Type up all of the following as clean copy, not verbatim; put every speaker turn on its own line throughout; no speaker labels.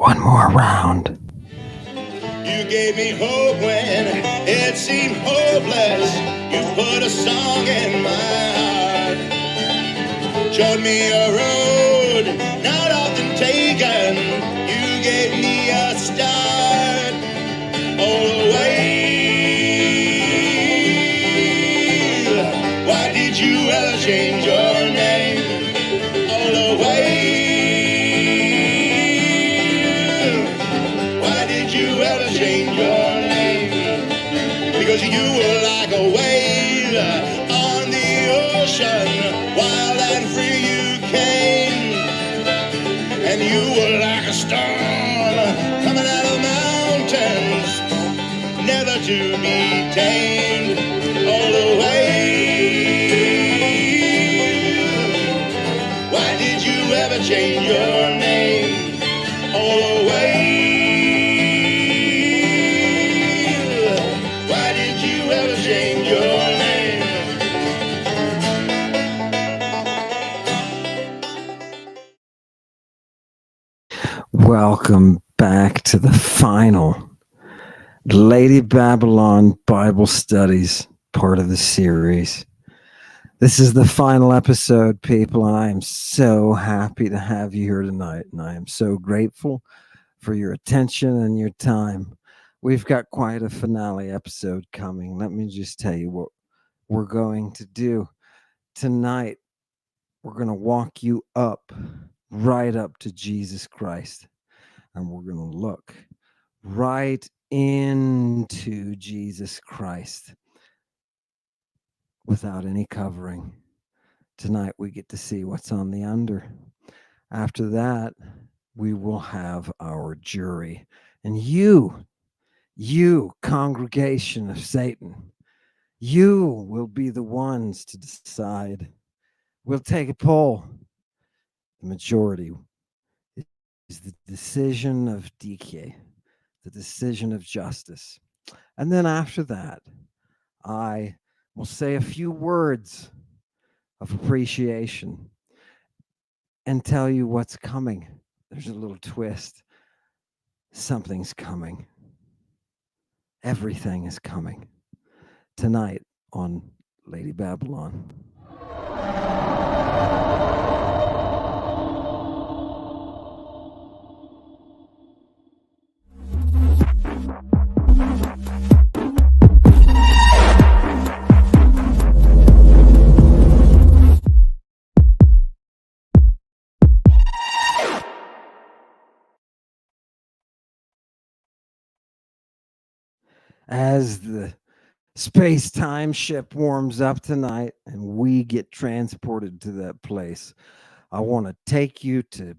One more round.
You gave me hope when it seemed hopeless. You put a song in my heart. Showed me a road not often taken. You gave me a start all the way. Why did you ever change your name all the way? Change your name, because you were like a wave on the ocean, wild and free you came, and you were like a storm coming out of the mountains, never to be tamed all the way. Why did you ever change your name all the way? Change your name.
Welcome back to the final Lady Babylon Bible Studies part of the series. This is the final episode, people, and I am so happy to have you here tonight, and I am so grateful for your attention and your time. We've got quite a finale episode coming. Let me just tell you what we're going to do tonight. We're going to walk you up, right up to Jesus Christ, and we're going to look right into Jesus Christ without any covering. Tonight we get to see what's on the under. After that, we will have our jury. And you, congregation of Satan, you will be the ones to decide. We'll take a poll. The majority is the decision of DK, the decision of justice. And then after that, I will say a few words of appreciation and tell you what's coming. There's a little twist. Something's coming. Everything is coming tonight on Lady Babylon. As the space-time ship warms up tonight and we get transported to that place, I want to take you to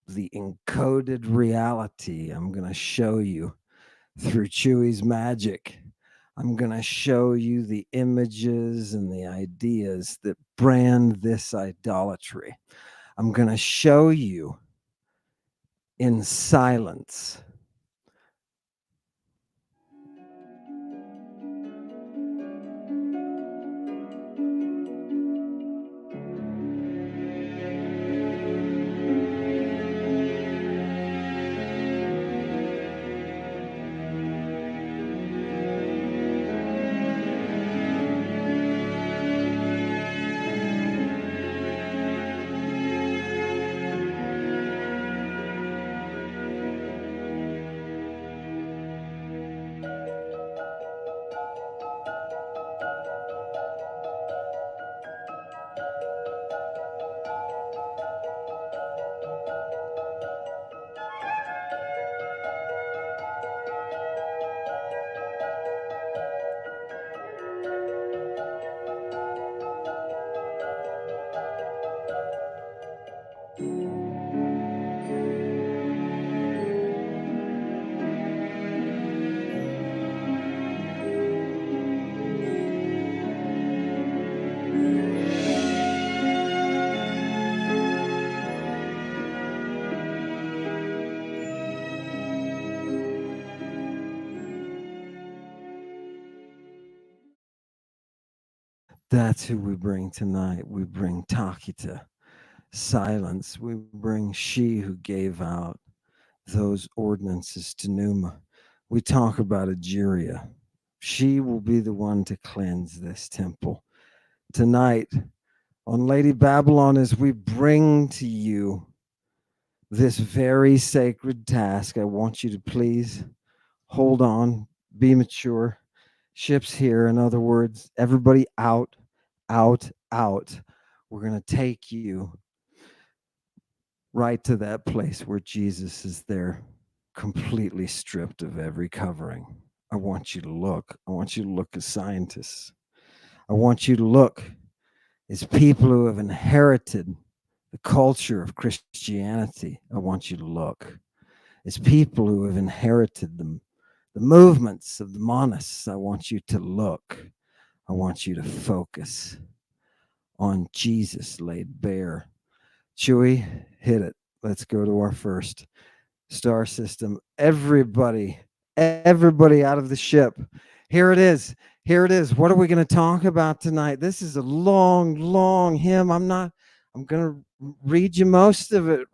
the encoded reality. I'm going to show you through Chewy's magic. I'm going to show you the images and the ideas that brand this idolatry. I'm going to show you in silence That's who we bring tonight. We bring Takita, silence. We bring she who gave out those ordinances to Numa. We talk about Egeria. She will be the one to cleanse this temple. Tonight, on Lady Babylon, as we bring to you this very sacred task, I want you to please hold on, be mature. Ship's here. In other words, everybody out, out, out. We're going to take you right to that place where Jesus is there, completely stripped of every covering. I want you to look. I want you to look as scientists. I want you to look as people who have inherited the culture of Christianity. I want you to look as people who have inherited the movements of the monists. I want you to look. I want you to focus on Jesus laid bare. Chewy, hit it. Let's go to our first star system. Everybody out of the ship. Here it is. Here it is. What are we going to talk about tonight? This is a long hymn. I'm going to read you most of it.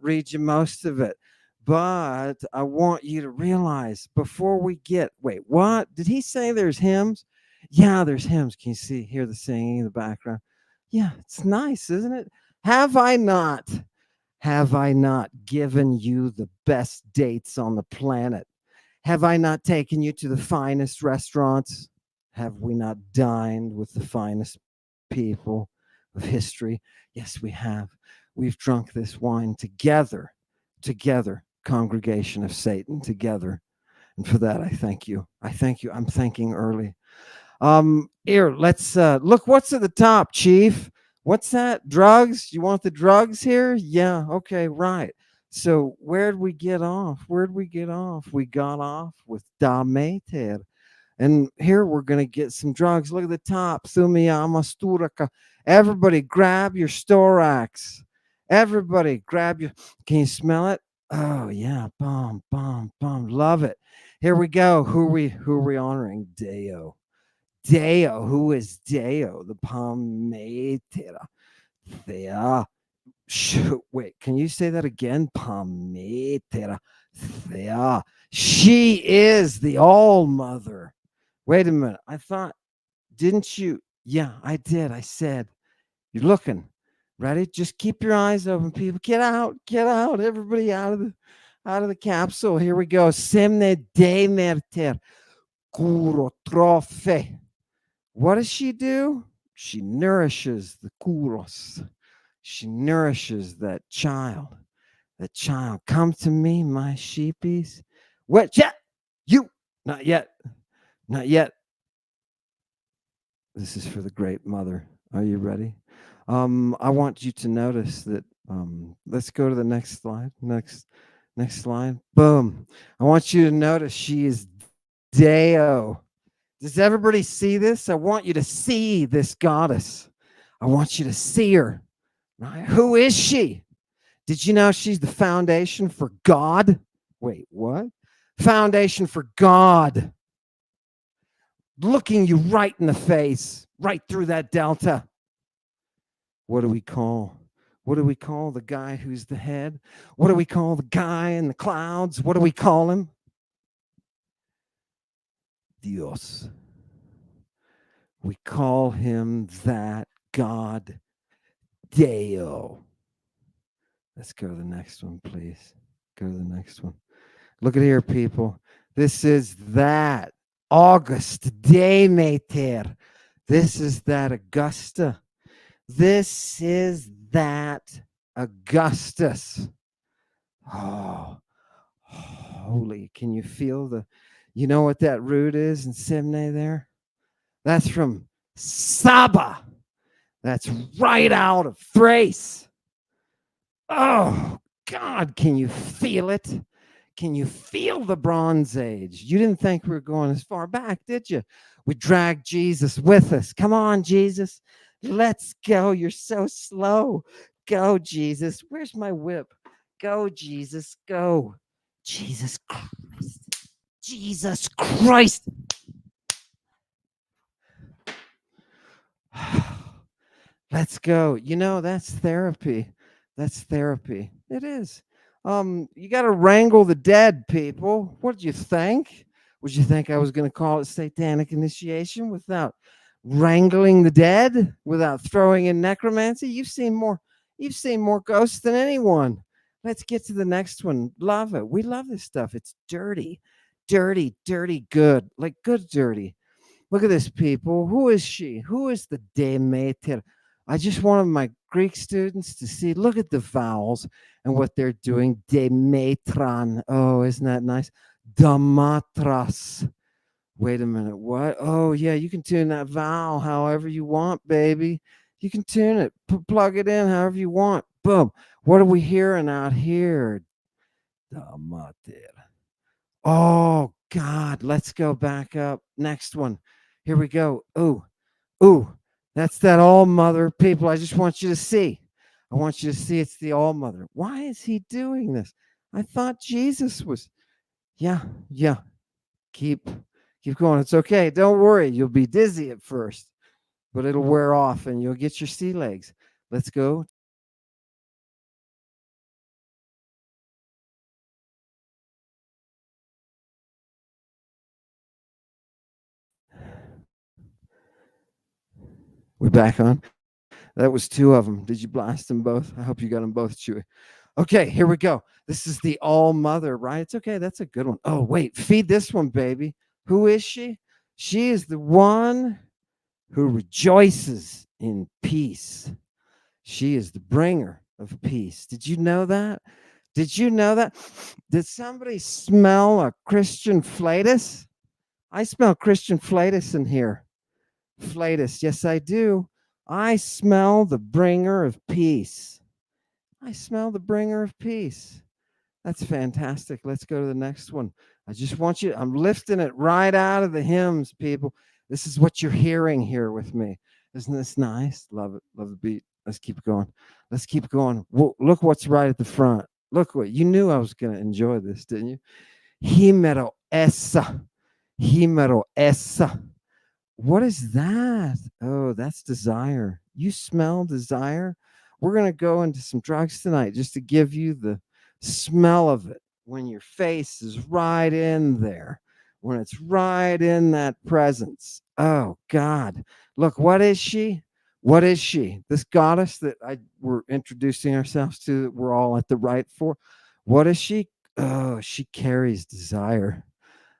But I want you to realize before we get, wait, what? Did he say there's hymns? Yeah, there's hymns. Can you hear the singing in the background? Yeah, it's nice, isn't it? Have I not given you the best dates on the planet? Have I not taken you to the finest restaurants? Have we not dined with the finest people of history? Yes, we have. We've drunk this wine together, congregation of Satan, together. And for that, I thank you. I thank you. I'm thanking early. Here, let's look what's at the top, Chief. What's that? Drugs? You want the drugs here? Yeah, okay, right. So where'd we get off? We got off with Dameter. And here we're gonna get some drugs. Look at the top. Sumiyama Sturaka. Everybody grab your storax. Everybody grab your, can you smell it? Oh yeah, bomb. Love it. Here we go. Who are we honoring? Deo. Who is Deo? The Palmetera. Thea. Wait, can you say that again? Palmetera. Thea. She is the All Mother. Wait a minute. I thought, didn't you? Yeah, I did. I said, you're looking. Ready? Just keep your eyes open, people. Get out. Everybody out of the capsule. Here we go. Semne de merter. Kuro trophe. What does she do? She nourishes the kuros. She nourishes that child. That child. Come to me, my sheepies. What? Yeah, you. Not yet. This is for the great mother. Are you ready? I want you to notice that. Let's go to the next slide. Next slide. Boom. I want you to notice she is Deo. Does everybody see this? I want you to see this goddess. I want you to see her. Right? Who is she? Did you know she's the foundation for God? Wait, what? Foundation for God. Looking you right in the face, right through that delta. What do we call? The guy who's the head? What do we call the guy in the clouds? What do we call him? Dios. We call him that God, Deo. Let's go to the next one, please. Go to the next one. Look at here, people. This is that August Demeter. This is that Augusta. This is that Augustus. Oh, holy. Can you feel you know what that root is in Simne there? That's from Saba. That's right out of Thrace. Oh, God, can you feel it? Can you feel the Bronze Age? You didn't think we were going as far back, did you? We dragged Jesus with us. Come on, Jesus. Let's go. You're so slow. Go, Jesus. Where's my whip? Go, Jesus. Go. Jesus Christ. Jesus Christ. Let's go. You know, that's therapy. It is. You got to wrangle the dead, people. What did you think? Would you think I was going to call it satanic initiation without wrangling the dead, without throwing in necromancy? You've seen more ghosts than anyone. Let's get to the next one. Love it. We love this stuff. It's dirty, dirty, dirty, good, like good dirty. Look at this, people. Who is she? Who is the Demeter? I just wanted my Greek students to see. Look at the vowels and what they're doing. Demetran. Oh, isn't that nice? Damatras. Wait a minute. What? Oh, yeah. You can tune that vowel however you want, baby. You can tune it. Plug it in however you want. Boom. What are we hearing out here? Damater. Oh, God. Let's go back up. Next one. Here we go. Ooh, that's that all mother, people. I just want you to see. I want you to see it's the all mother. Why is he doing this? I thought Jesus was. Yeah. Keep going. It's okay. Don't worry. You'll be dizzy at first, but it'll wear off and you'll get your sea legs. Let's go. We're back on. That was two of them. Did you blast them both? I hope you got them both, Chewy. Okay, here we go. This is the all mother, right? It's okay. That's a good one. Oh, wait. Feed this one, baby. Who is she? She is the one who rejoices in peace. She is the bringer of peace. Did you know that? Did you know that? Did somebody smell a Christian flatus? I smell Christian flatus in here. Flatus. Yes, I do. I smell the bringer of peace. I smell the bringer of peace. That's fantastic. Let's go to the next one. I just want you, I'm lifting it right out of the hymns, people. This is what you're hearing here with me. Isn't this nice? Love it. Love the beat. Let's keep going. Let's keep going. Whoa, look what's right at the front. Look what, you knew I was going to enjoy this, didn't you? Himero essa. Himero essa. What is that? Oh, that's desire. You smell desire? We're going to go into some drugs tonight just to give you the smell of it when your face is right in there, when it's right in that presence. Oh, God. Look, what is she? What is she? This goddess that we're introducing ourselves to, that we're all at the right for. What is she? Oh, she carries desire.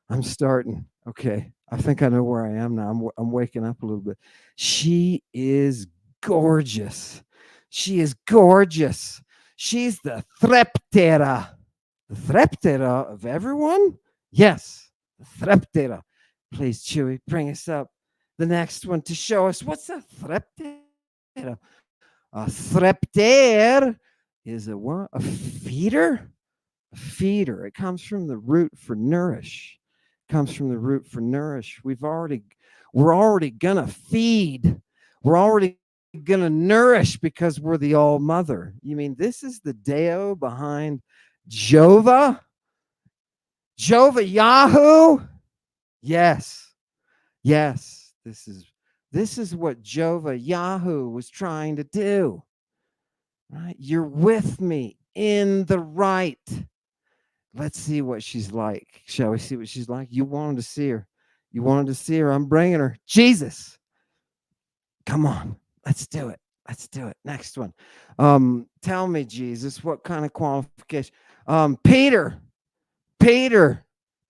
I'm starting. Okay. I think I know where I am now. I'm waking up a little bit. She is gorgeous. She is gorgeous. She's the Threptera. The Threptera of everyone? Yes, the Threptera. Please, Chewy, bring us up the next one to show us what's a Threptera. A Threpter is a what? A feeder? A feeder. It comes from the root for nourish. Comes from the root for nourish. We're already gonna feed. We're already gonna nourish because we're the all mother. You mean this is the Deo behind Jehovah? Jehovah Yahoo? Yes. This is what Jehovah Yahoo was trying to do. Right? You're with me in the right. Let's see what she's like. Shall we see what she's like? You wanted to see her. You wanted to see her. I'm bringing her. Jesus. Come on. Let's do it. Let's do it. Next one. Tell me, Jesus, what kind of qualification? Peter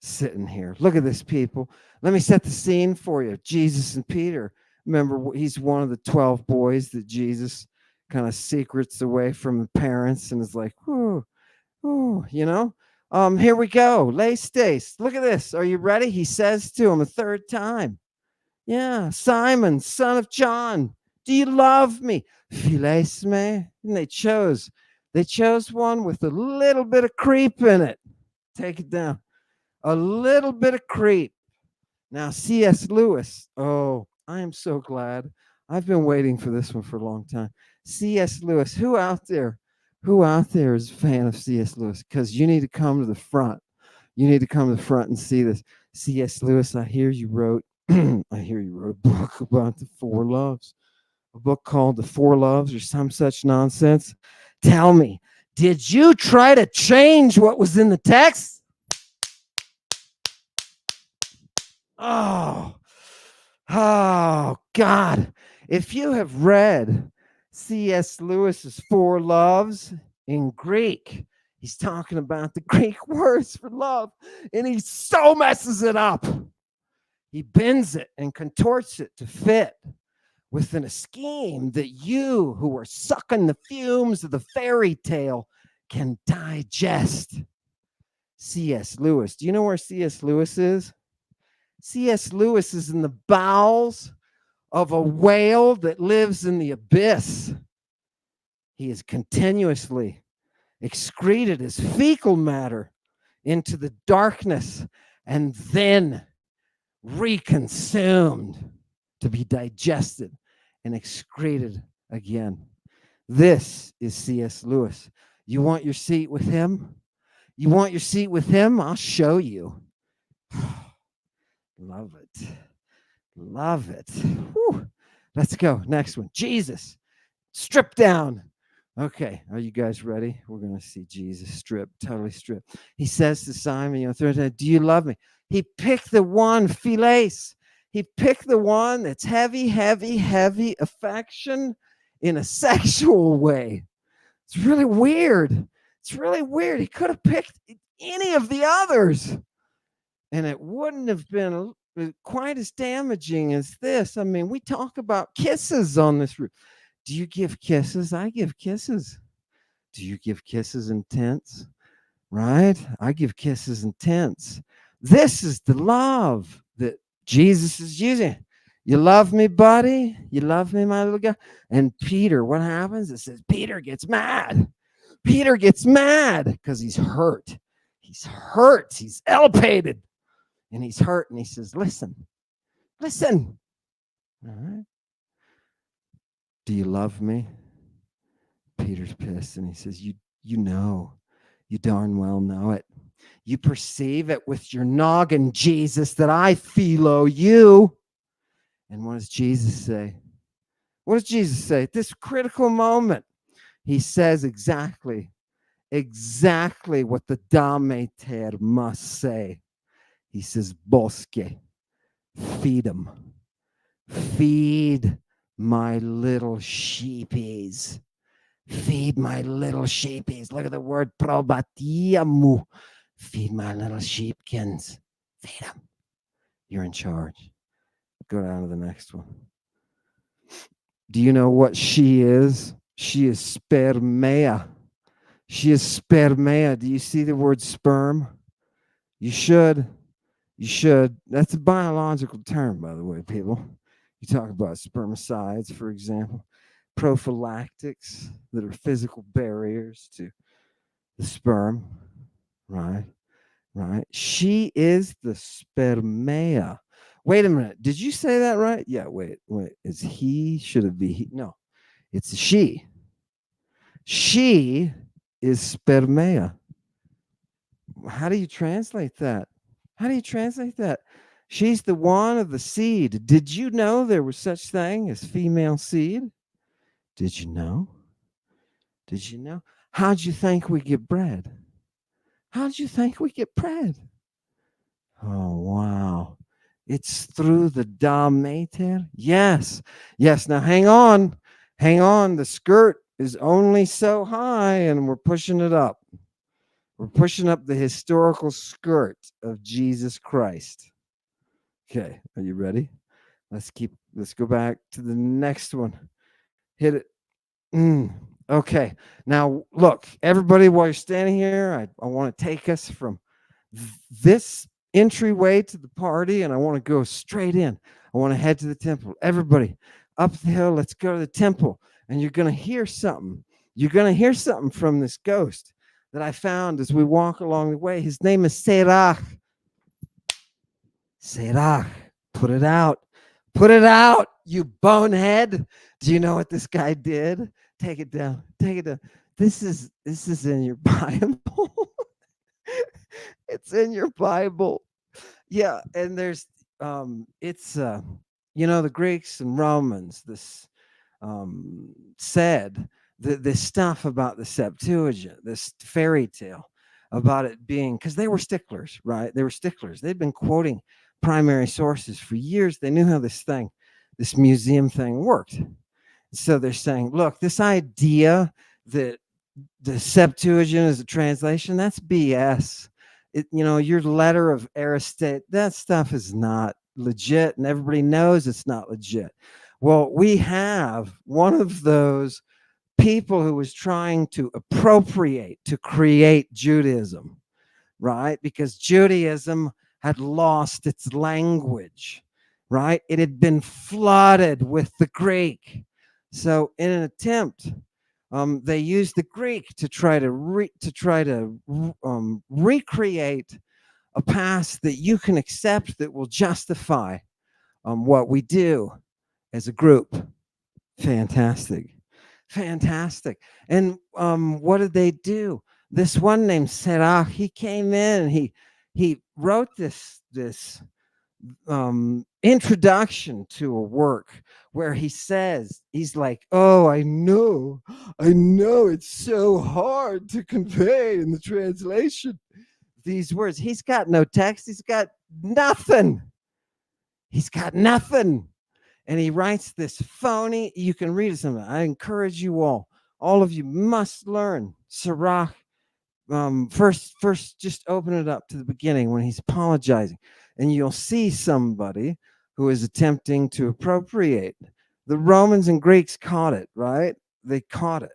sitting here. Look at this, people. Let me set the scene for you. Jesus and Peter. Remember, he's one of the 12 boys that Jesus kind of secrets away from the parents and is like, you know. Here we go. Lay stace. Look at this. Are you ready? He says to him a third time. Yeah, Simon, son of John, do you love me? Philes me. And they chose one with a little bit of creep in it. Take it down. A little bit of creep. Now, C.S. Lewis. Oh, I am so glad. I've been waiting for this one for a long time. C.S. Lewis. Who out there is a fan of C.S. Lewis? Because you need to come to the front. You need to come to the front and see this. C.S. Lewis, I hear you wrote a book about the four loves. A book called The Four Loves or some such nonsense. Tell me, Did you try to change what was in the text? Oh, God. If you have read C.S. Lewis's Four Loves in Greek, he's talking about the Greek words for love, and he so messes it up. He bends it and contorts it to fit within a scheme that you, who are sucking the fumes of the fairy tale, can digest. C.S. Lewis. Do you know where C.S. Lewis is? C.S. Lewis is in the bowels of a whale that lives in the abyss. He has continuously excreted his fecal matter into the darkness and then reconsumed to be digested and excreted again. This is C.S. Lewis. You want your seat with him? You want your seat with him? I'll show you. Love it. Love it. Whew. Let's go. Next one. Jesus. Strip down. Okay. Are you guys ready? We're going to see Jesus stripped, totally stripped. He says to Simon, do you love me? He picked the one, philes. He picked the one that's heavy, heavy, heavy affection in a sexual way. It's really weird. It's really weird. He could have picked any of the others, and it wouldn't have been quite as damaging as this. I mean, we talk about kisses on this room. Do you give kisses? I give kisses. Do you give kisses intense? Right? I give kisses intense. This is the love that Jesus is using. You love me, buddy? You love me, my little guy? And Peter, what happens? It says Peter gets mad. Peter gets mad because he's hurt. He's hurt. He's elevated. And he's hurt. And he says, listen. All right. Do you love me? Peter's pissed. And he says, you know. You darn well know it. You perceive it with your noggin, Jesus, that I philo you. And what does Jesus say? What does Jesus say at this critical moment? He says exactly what the Demeter must say. He says, Bosque, feed them. Feed my little sheepies. Feed my little sheepies. Look at the word probatiamu. Feed my little sheepkins. Feed them. You're in charge. Go down to the next one. Do you know what she is? She is spermea. She is spermea. Do you see the word sperm? You should. You should. That's a biological term, by the way, people. You talk about spermicides, for example, prophylactics that are physical barriers to the sperm, right? She is the spermea. Wait a minute. Did you say that right? Yeah, wait. Is he? Should it be he? No, it's a she. She is spermea. How do you translate that? She's the one of the seed. Did you know there was such thing as female seed? Did you know? How'd you think we get bread? Oh, wow. It's through the Demeter? Yes. Now hang on. The skirt is only so high, and we're pushing it up. We're pushing up the historical skirt of Jesus Christ. Okay, are you ready? Let's go back to the next one. Hit it. Okay. Now, look, everybody, while you're standing here, I want to take us from this entryway to the party, and I want to go straight in. I want to head to the temple. Everybody, up the hill, let's go to the temple. And you're going to hear something. You're going to hear something from this ghost that I found as we walk along the way. His name is Serach. Put it out, you bonehead. Do you know what this guy did? Take it down. This is in your Bible. It's in your Bible. Yeah, and there's it's the Greeks and Romans said this stuff about the Septuagint, this fairy tale about it being, because they were sticklers, right? They were sticklers. They'd been quoting primary sources for years. They knew how this museum thing worked. So they're saying, look, this idea that the Septuagint is a translation, that's BS. Your letter of Aristate, that stuff is not legit, and everybody knows it's not legit. Well, we have one of those people who was trying to appropriate, to create Judaism, right? Because Judaism had lost its language, right? It had been flooded with the Greek. So in an attempt, they used the Greek to try to recreate a past that you can accept, that will justify what we do as a group. Fantastic. And what did they do? This one named Serach, he came in and he wrote this introduction to a work where he says, he's like, oh, I know it's so hard to convey in the translation these words. He's got no text, he's got nothing. And he writes this phony, you can read it sometime. I encourage you all of you must learn Sirach. First, just open it up to the beginning when he's apologizing, and you'll see somebody who is attempting to appropriate. The Romans and Greeks caught it, right? They caught it.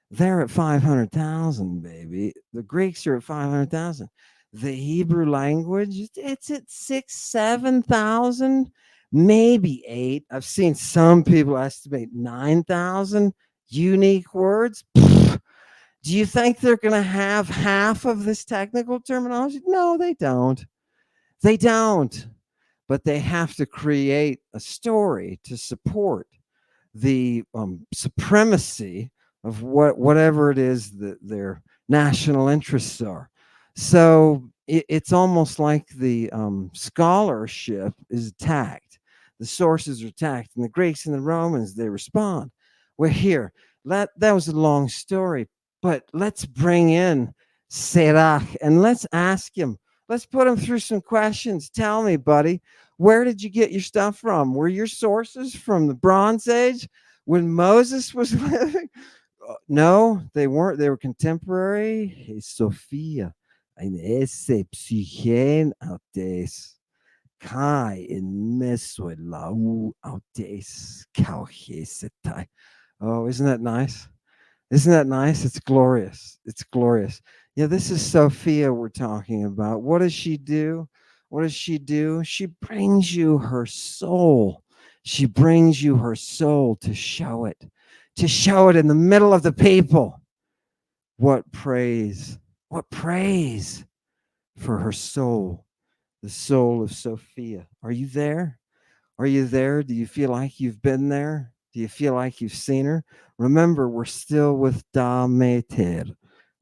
They're at 500,000, baby. The Greeks are at 500,000. The Hebrew language, it's at 6,000-7,000, maybe 8. I've seen some people estimate 9,000 unique words. Do you think they're going to have half of this technical terminology? No, they don't. But they have to create a story to support the supremacy of whatever it is that their national interests are. So it's almost like the scholarship is attacked. The sources are attacked, and the Greeks and the Romans, they respond. We're here. That was a long story, but let's bring in Serach and let's ask him. Let's put him through some questions. Tell me, buddy, where did you get your stuff from? Were your sources from the Bronze Age when Moses was living? No, they weren't. They were contemporary. Hey, Sophia, eine esse psychen autes, kai in mesolau autes kauchesetai. Oh, isn't that nice? Isn't that nice? It's glorious. It's glorious. Yeah, this is Sophia we're talking about. What does she do? What does she do? She brings you her soul. She brings you her soul to show it in the middle of the people. What praise for her soul, the soul of Sophia. Are you there? Are you there? Do you feel like you've been there? Do you feel like you've seen her? Remember, we're still with Demeter.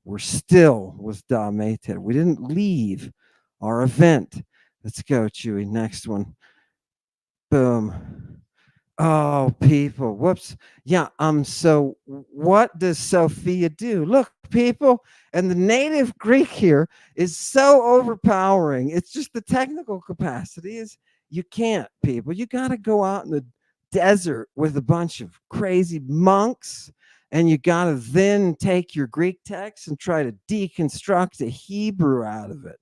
We're still with Demeter. We didn't leave our event. Let's go, Chewy. Next one. Boom. Oh, people. Whoops. Yeah. So what does Sophia do? Look, people, and the native Greek here is so overpowering. It's just the technical capacity is you can't, people. You got to go out in the desert with a bunch of crazy monks, and you got to then take your Greek text and try to deconstruct the Hebrew out of it.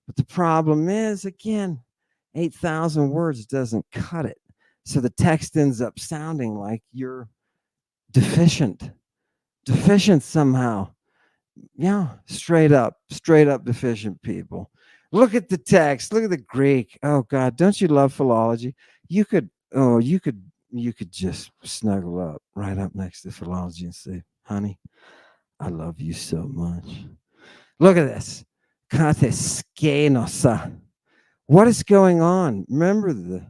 But the problem is, again, 8,000 words doesn't cut it. So the text ends up sounding like you're deficient somehow. Yeah, straight up deficient, people. Look at the text. Look at the Greek. Oh God, don't you love philology? You could just snuggle up right up next to philology and say, honey, I love you so much. Look at this. What is going on? Remember the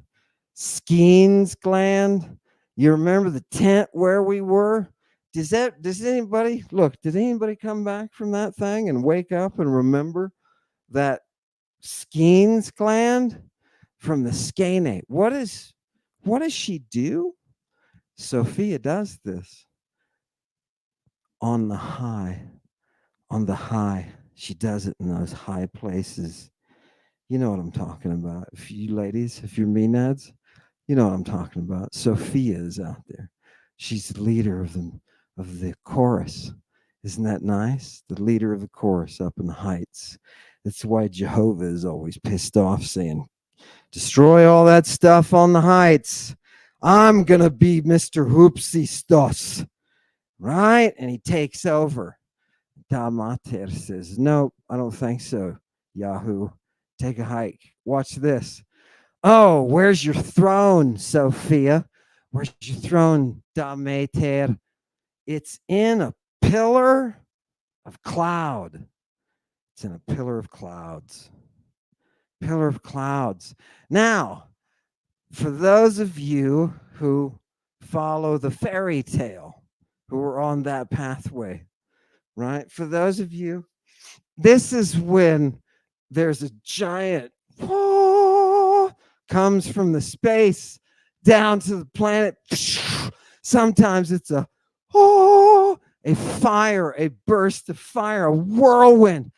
Skene's gland? You remember the tent where we were? Did anybody come back from that thing and wake up and remember that Skene's gland from the Skene? What does she do? Sophia does this on the high, on the high. She does it in those high places. You know what I'm talking about. If you ladies, if you're Maenads, you know what I'm talking about. Sophia is out there. She's the leader of the chorus. Isn't that nice? The leader of the chorus up in the heights. That's why Jehovah is always pissed off, saying, destroy all that stuff on the heights. I'm going to be Mr. Hoopsie Stoss. Right? And he takes over. Damater says, nope, I don't think so, Yahoo. Take a hike. Watch this. Oh, where's your throne, Sophia? Where's your throne, Damater? It's in a pillar of cloud. It's in a pillar of clouds. Pillar of clouds. Now, for those of you who follow the fairy tale, who are on that pathway, right? For those of you, this is when there's a giant comes from the space down to the planet. Sometimes it's a fire, a burst of fire, a whirlwind.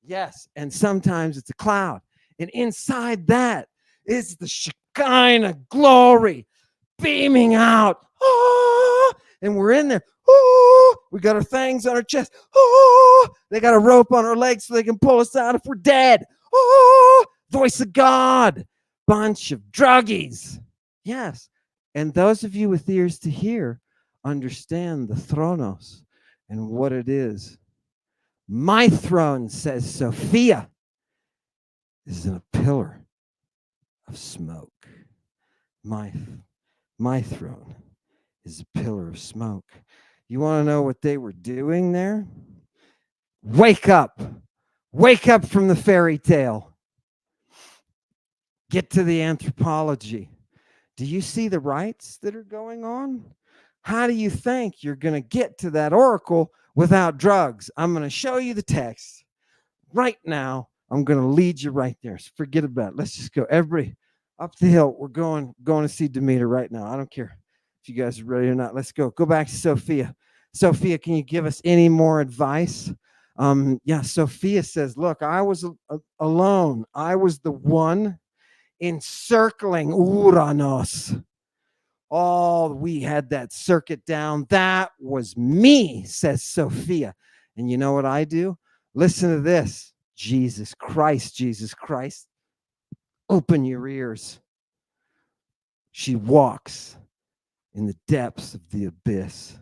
Yes, and sometimes it's a cloud. And inside that is the Shekinah glory beaming out. And we're in there. We got our things on our chest. They got a rope on our legs so they can pull us out if we're dead. Voice of God. Bunch of druggies. Yes. And those of you with ears to hear understand the thronos and what it is. My throne, says Sophia, is in a pillar of smoke. My throne is a pillar of smoke. You want to know what they were doing there? Wake up. Wake up from the fairy tale. Get to the anthropology. Do you see the rites that are going on? How do you think you're going to get to that oracle without drugs? I'm going to show you the text right now. I'm going to lead you right there. So forget about it. Let's just go. Everybody up the hill. We're going to see Demeter right now. I don't care if you guys are ready or not. Let's go. Go back to Sophia. Sophia, can you give us any more advice? Yeah, Sophia says, look, I was alone. I was the one encircling Uranos. Oh, we had that circuit down. That was me, says Sophia. And you know what I do? Listen to this. Jesus Christ, Jesus Christ. Open your ears. She walks in the depths of the abyss.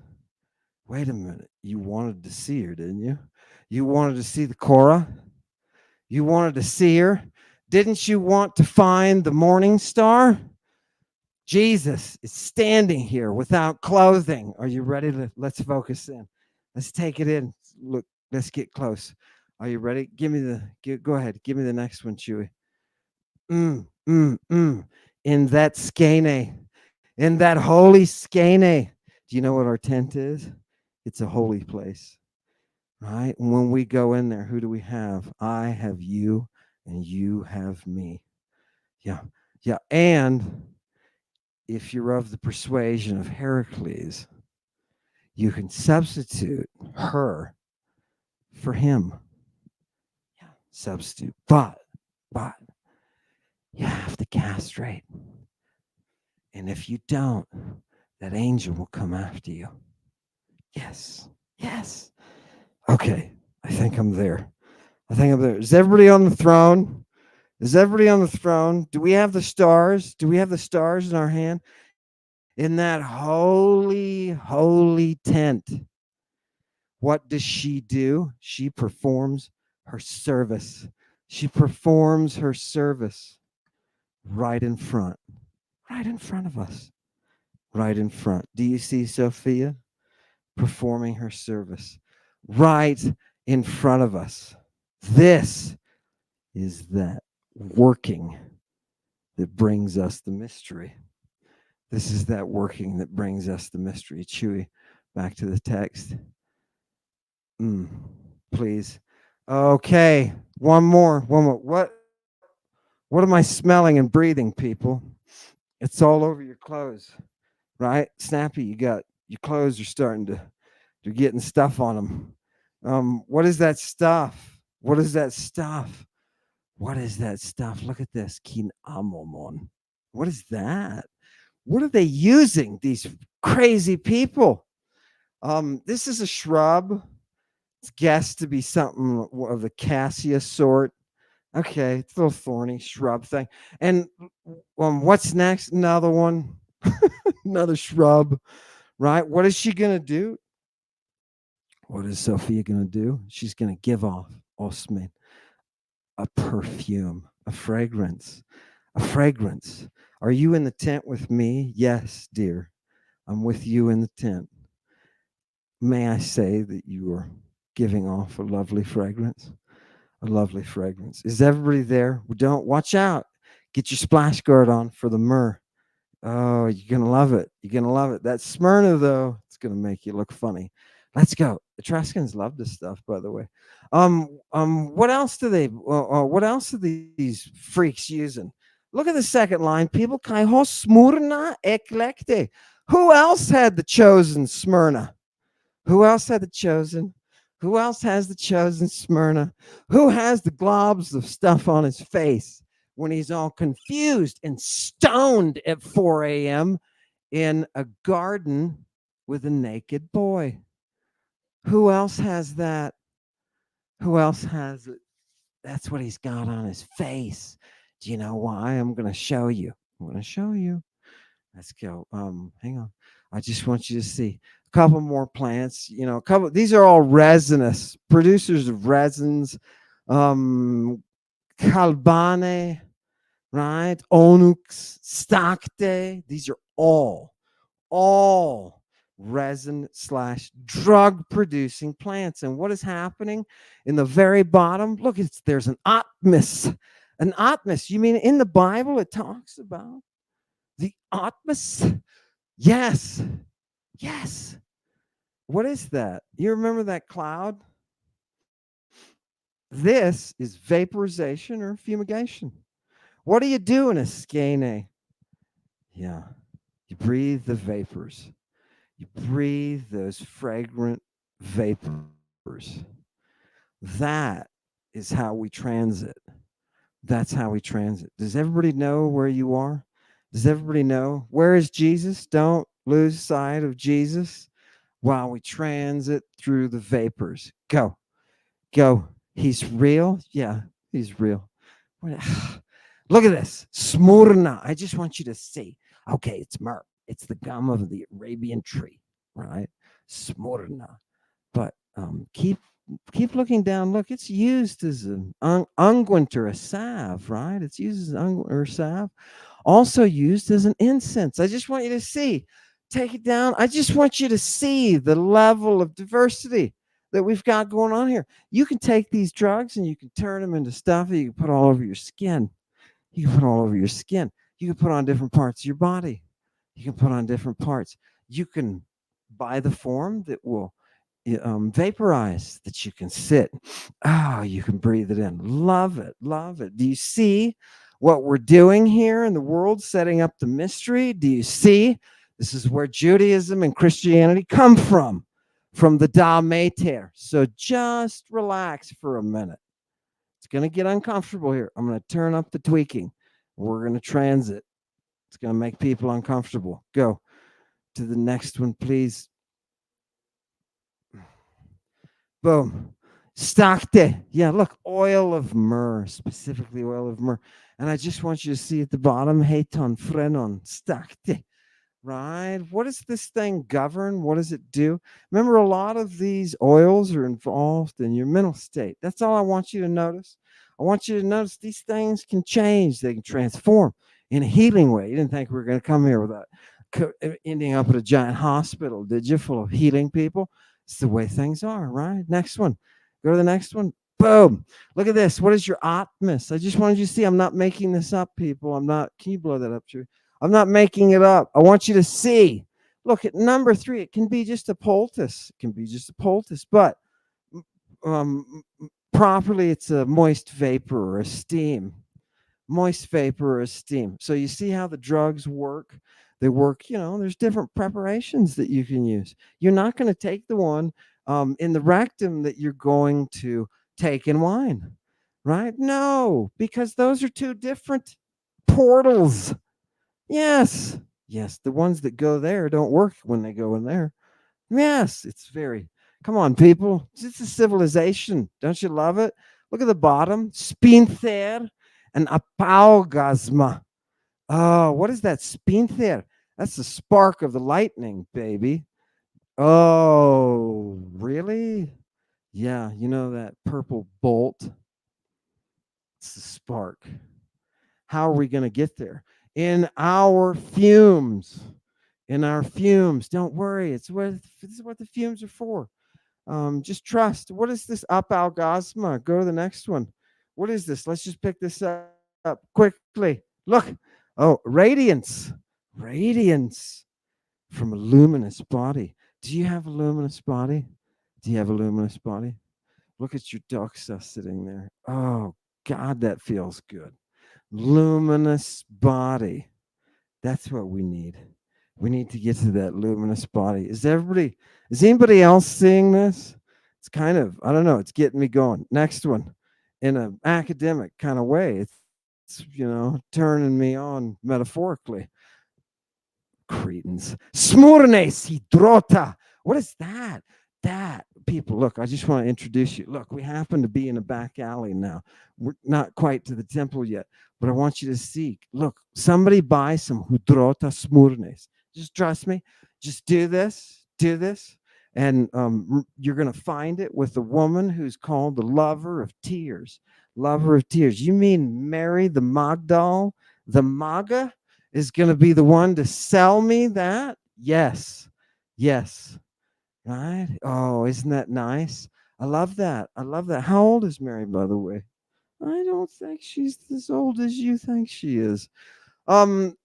Wait a minute. You wanted to see her, didn't you? You wanted to see the Korah? You wanted to see her? Didn't you want to find the morning star? Jesus is standing here without clothing. Are you ready? Let's focus in. Let's take it in. Look, let's get close. Are you ready? Go ahead. Give me the next one, Chewy. In that skene, in that holy skene. Do you know what our tent is? It's a holy place, right? And when we go in there, who do we have? I have you and you have me. Yeah. Yeah. And if you're of the persuasion of Heracles, you can substitute her for him. Yeah, substitute. But you have to castrate. And if you don't, that angel will come after you. Yes. Okay, I think I'm there. Is everybody on the throne? Is everybody on the throne? Do we have the stars? Do we have the stars in our hand? In that holy, holy tent. What does she do? She performs her service. She performs her service right in front of us, right in front. Do you see Sophia performing her service right in front of us? This is that working that brings us the mystery. This is that working that brings us the mystery. Chewy, back to the text. Please. Okay, one more. What am I smelling and breathing, people? It's all over your clothes. right? Snappy, your clothes are starting to, they're getting stuff on them. What is that stuff? What is that stuff? What is that stuff? Look at this. Kin amomon. What is that? What are they using? These crazy people. This is a shrub. It's guessed to be something of the cassia sort. Okay, it's a little thorny shrub thing. And what's next? Another one, another shrub, right? What is she gonna do? What is Sophia gonna do? She's gonna give off osmin, a perfume, a fragrance, a fragrance. Are you in the tent with me? Yes, dear. I'm with you in the tent. May I say that you are giving off a lovely fragrance? A lovely fragrance. Is everybody there? Don't watch out. Get your splash guard on for the myrrh. Oh, you're gonna love it. You're gonna love it. That Smyrna, though, it's gonna make you look funny. Let's go. Etruscans love this stuff, by the way. What else do they? What else are these freaks using? Look at the second line. People, kai ho Smyrna eklekte. Who else had the chosen Smyrna? Who else had the chosen? Who else has the chosen Smyrna? Who has the globs of stuff on his face when he's all confused and stoned at 4 a.m. in a garden with a naked boy? Who else has that? Who else has it? That's what he's got on his face. Do you know why? I'm going to show you. I'm going to show you. Let's go. Hang on. I just want you to see a couple more plants. You know, a couple. These are all resinous producers of resins. Calbane, right? Onyx, Stacte. These are all resin / drug producing plants. And what is happening in the very bottom? Look, there's an atmos. An atmos. You mean in the Bible it talks about the atmos? Yes. Yes. What is that? You remember that cloud? This is vaporization or fumigation. What do you do in a skene? Yeah. You breathe the vapors. You breathe those fragrant vapors. That is how we transit. That's how we transit. Does everybody know where you are? Does everybody know? Where is Jesus? Don't lose sight of Jesus while we transit through the vapors. Go. Go. He's real? Yeah, he's real. Look at this. Smyrna. I just want you to see. Okay, it's myrrh. It's the gum of the Arabian tree, right? Smyrna. But keep looking down. Look, it's used as an unguent or a salve, right? It's used as an unguent or salve. Also used as an incense. I just want you to see. Take it down. I just want you to see the level of diversity that we've got going on here. You can take these drugs and you can turn them into stuff that you can put all over your skin. You can put all over your skin. You can put on different parts of your body. You can put on different parts. You can buy the form that will vaporize, that you can sit. Oh, you can breathe it in. Love it. Love it. Do you see what we're doing here in the world, setting up the mystery? Do you see? This is where Judaism and Christianity come from the Da Mater. So just relax for a minute. It's going to get uncomfortable here. I'm going to turn up the tweaking. We're going to transit. It's going to make people uncomfortable. Go to the next one, please. Boom. Stacte. Yeah, look, oil of myrrh, specifically oil of myrrh. And I just want you to see at the bottom, heton, frenon, stacte. Right? What does this thing govern? What does it do? Remember, a lot of these oils are involved in your mental state. That's all I want you to notice. I want you to notice these things can change. They can transform in a healing way. You didn't think we were going to come here without ending up at a giant hospital, did you? Full of healing people. It's the way things are, right? Next one. Go to the next one. Boom. Look at this. What is your atmos? I just wanted you to see. I'm not making this up, people. I'm not. Can you blow that up, Drew? I'm not making it up. I want you to see. Look at number 3. It can be just a poultice. It can be just a poultice, but properly, it's a moist vapor or a steam. Moist vapor or a steam. So you see how the drugs work? They work, there's different preparations that you can use. You're not going to take the one in the rectum that you're going to take in wine, right? No, because those are two different portals. Yes. Yes. The ones that go there don't work when they go in there. Yes. It's very, come on, people. It's a civilization. Don't you love it? Look at the bottom. Spinther and apaugasma. Oh, what is that? Spinther. That's the spark of the lightning, baby. Oh, really? Yeah. You know that purple bolt? It's the spark. How are we going to get there? In our fumes. In our fumes. Don't worry. This is what the fumes are for. Just trust. What is this apaugasma? Go to the next one. What is this? Let's just pick this up quickly. Look. Oh, radiance. Radiance from a luminous body. Do you have a luminous body? Do you have a luminous body? Look at your doxa sitting there. Oh, God, that feels good. Luminous body. That's what we need. We need to get to that luminous body. Is anybody else seeing this? It's kind of, I don't know, it's getting me going. Next one, in an academic kind of way. It's turning me on metaphorically. Cretins. Smurnes hydrota. What is that? That, people, look, I just want to introduce you. Look, we happen to be in a back alley now. We're not quite to the temple yet, but I want you to see. Look, somebody buy some hydrota smurnes. Just trust me. Just do this. And you're going to find it with a woman who's called the lover of tears. Lover of tears. You mean Mary the Magdal, the Maga, is going to be the one to sell me that? Yes. Right? Oh, isn't that nice? I love that. How old is Mary, by the way? I don't think she's as old as you think she is.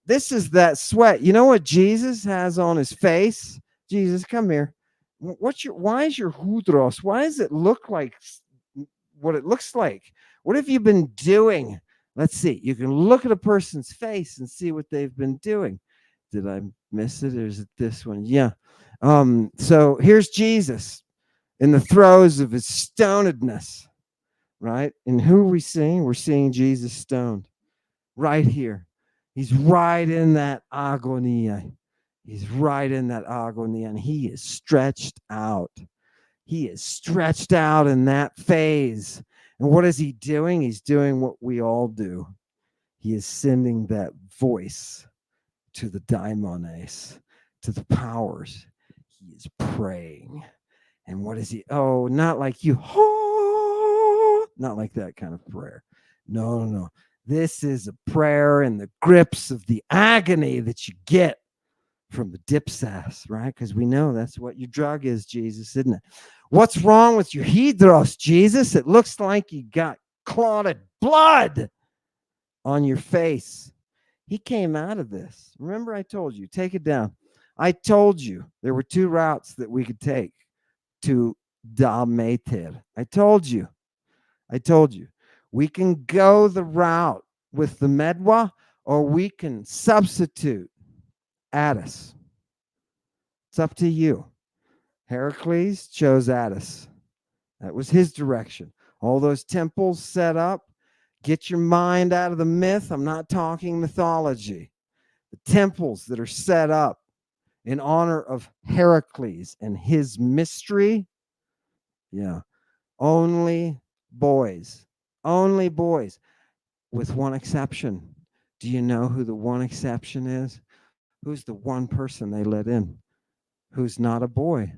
This is that sweat. You know what Jesus has on his face? Jesus, come here. Why is your hudros? Why does it look like what it looks like? What have you been doing? Let's see. You can look at a person's face and see what they've been doing. Did I miss it, or is it this one? Yeah. So here's Jesus in the throes of his stonedness, right? And who are we seeing? We're seeing Jesus stoned right here. He's right in that agonia. He's right in that agonia, and he is stretched out. He is stretched out in that phase. And what is he doing? He's doing what we all do. He is sending that voice to the daimones, to the powers. He is praying. And what is he? Oh, not like you. Not like that kind of prayer. No. This is a prayer in the grips of the agony that you get from the dipsas, right? Because we know that's what your drug is, Jesus, isn't it? What's wrong with your hydros, Jesus? It looks like you got clotted blood on your face. He came out of this. Remember, I told you, take it down. I told you there were two routes that we could take to Dalmater. I told you. We can go the route with the Medwa, or we can substitute Attis. It's up to you. Heracles chose Attis. That was his direction. All those temples set up. Get your mind out of the myth. I'm not talking mythology. The temples that are set up in honor of Heracles and his mystery. Yeah. Only boys. With one exception. Do you know who the one exception is? Who's the one person they let in who's not a boy?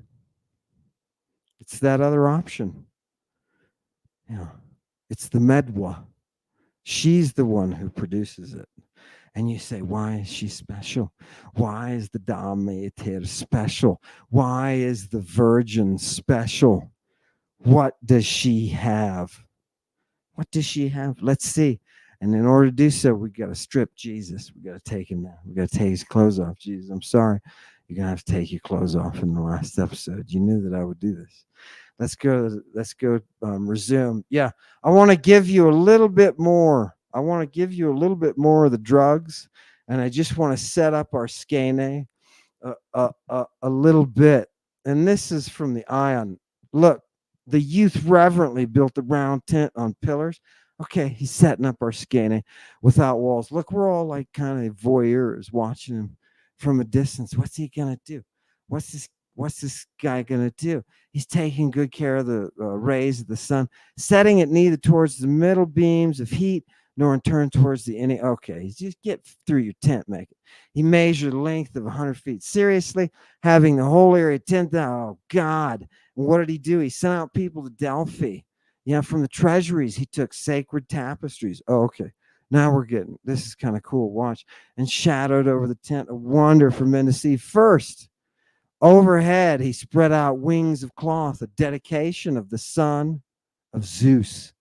It's that other option. Yeah. It's the Medwa. She's the one who produces it. And you say, why is she special? Why is the Dalmater special? Why is the Virgin special? What does she have? Let's see. And in order to do so, we got to strip Jesus. We got to take him down. We got to take his clothes off. Jesus, I'm sorry. You're going to have to take your clothes off in the last episode. You knew that I would do this. Let's go resume. Yeah, I want to give you a little bit more. of the drugs, And I just want to set up our skene a little bit. And this is from the Ion. Look, the youth reverently built the round tent on pillars. Okay, he's setting up our skene without walls. Look, we're all like kind of voyeurs watching him from a distance. What's he gonna do? What's this guy gonna do? He's taking good care of the rays of the sun, setting it neither towards the middle beams of heat nor in turn towards the any. Okay, just get through your tent, make it. He measured the length of 100 feet. Seriously, having the whole area 10,000. Oh, God. And what did he do? He sent out people to Delphi. Yeah, from the treasuries, he took sacred tapestries. Oh, okay. Now we're getting, this is kind of cool. Watch. And shadowed over the tent, a wonder for men to see. First, overhead, he spread out wings of cloth, a dedication of the son of Zeus,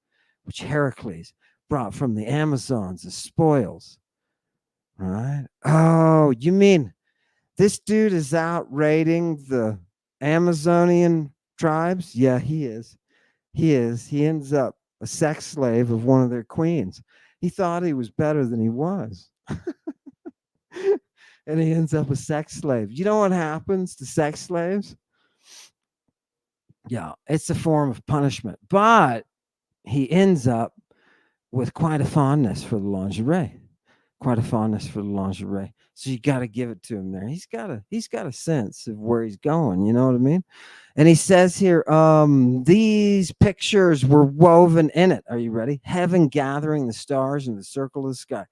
which Heracles brought from the Amazons as spoils. Right? Oh, you mean this dude is out raiding the Amazonian tribes? Yeah, he is. He is. He ends up a sex slave of one of their queens. He thought he was better than he was. And he ends up a sex slave. You know what happens to sex slaves? Yeah, it's a form of punishment. But he ends up with quite a fondness for the lingerie. Quite a fondness for the lingerie. So you got to give it to him there. He's got a sense of where he's going. You know what I mean? And he says here, these pictures were woven in it. Are you ready? Heaven gathering the stars in the circle of the sky.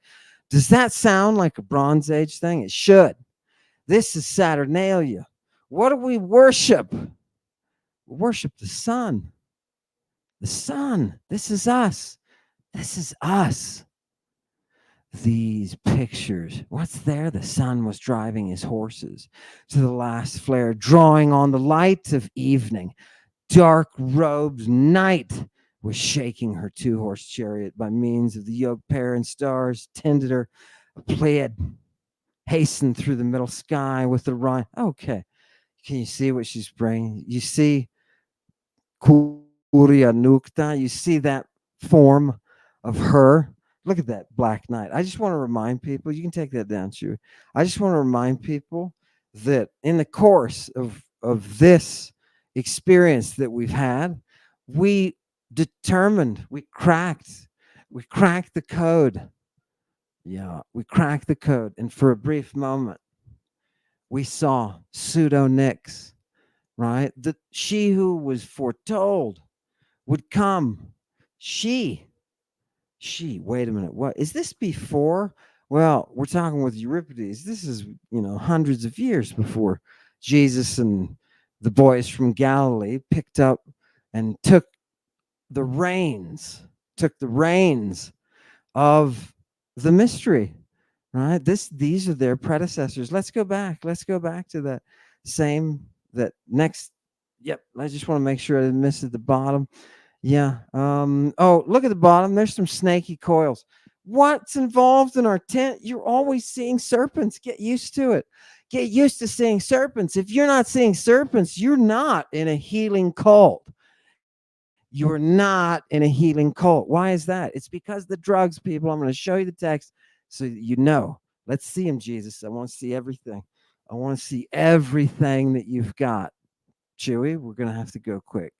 Does that sound like a Bronze Age thing? It should. This is Saturnalia. What do we worship? We worship the sun. The sun. This is us. This is us. These pictures. What's there? The sun was driving his horses to the last flare, drawing on the light of evening. Dark robed night was shaking her 2-horse chariot by means of the yoke pair, and stars tended her. A Pleiad hastened through the middle sky with the Rhine. Okay. Can you see what she's bringing? You see Kuria Nukta. You see that form of her. Look at that black knight. I just want to remind people, you can take that down, Chewy. I just want to remind people that in the course of this experience that we've had, we determined, we cracked the code. Yeah, we cracked the code. And for a brief moment, we saw pseudo Nyx, right? That she who was foretold would come. Wait a minute, what is this before? Well, we're talking with Euripides. This is, hundreds of years before Jesus and the boys from Galilee picked up and took the reins of the mystery, right? These are their predecessors. Let's go back to that next. Yep, I just want to make sure I didn't miss at the bottom. Yeah. Oh, look at the bottom. There's some snaky coils. What's involved in our tent? You're always seeing serpents. Get used to it. Get used to seeing serpents. If you're not seeing serpents, you're not in a healing cult. You're not in a healing cult. Why is that? It's because the drugs, people. I'm going to show you the text so you know. Let's see him, Jesus. I want to see everything. I want to see everything that you've got. Chewy, we're going to have to go quick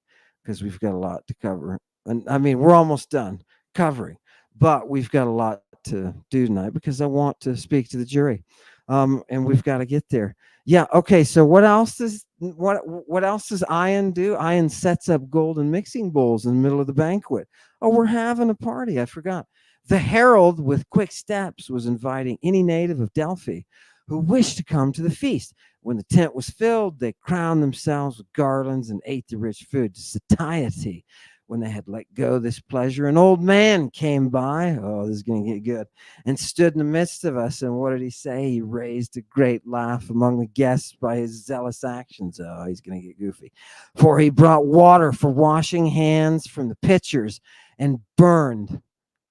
because we've got a lot to cover. And I mean, we're almost done covering, but we've got a lot to do tonight because I want to speak to the jury. And we've got to get there. Yeah. Okay. So what else does Ion do? Ion sets up golden mixing bowls in the middle of the banquet. Oh, we're having a party. I forgot. The herald with quick steps was inviting any native of Delphi who wished to come to the feast. When the tent was filled, they crowned themselves with garlands and ate the rich food. Satiety. When they had let go this pleasure, an old man came by. Oh, this is going to get good. And stood in the midst of us. And what did he say? He raised a great laugh among the guests by his zealous actions. Oh, he's going to get goofy. For he brought water for washing hands from the pitchers and burned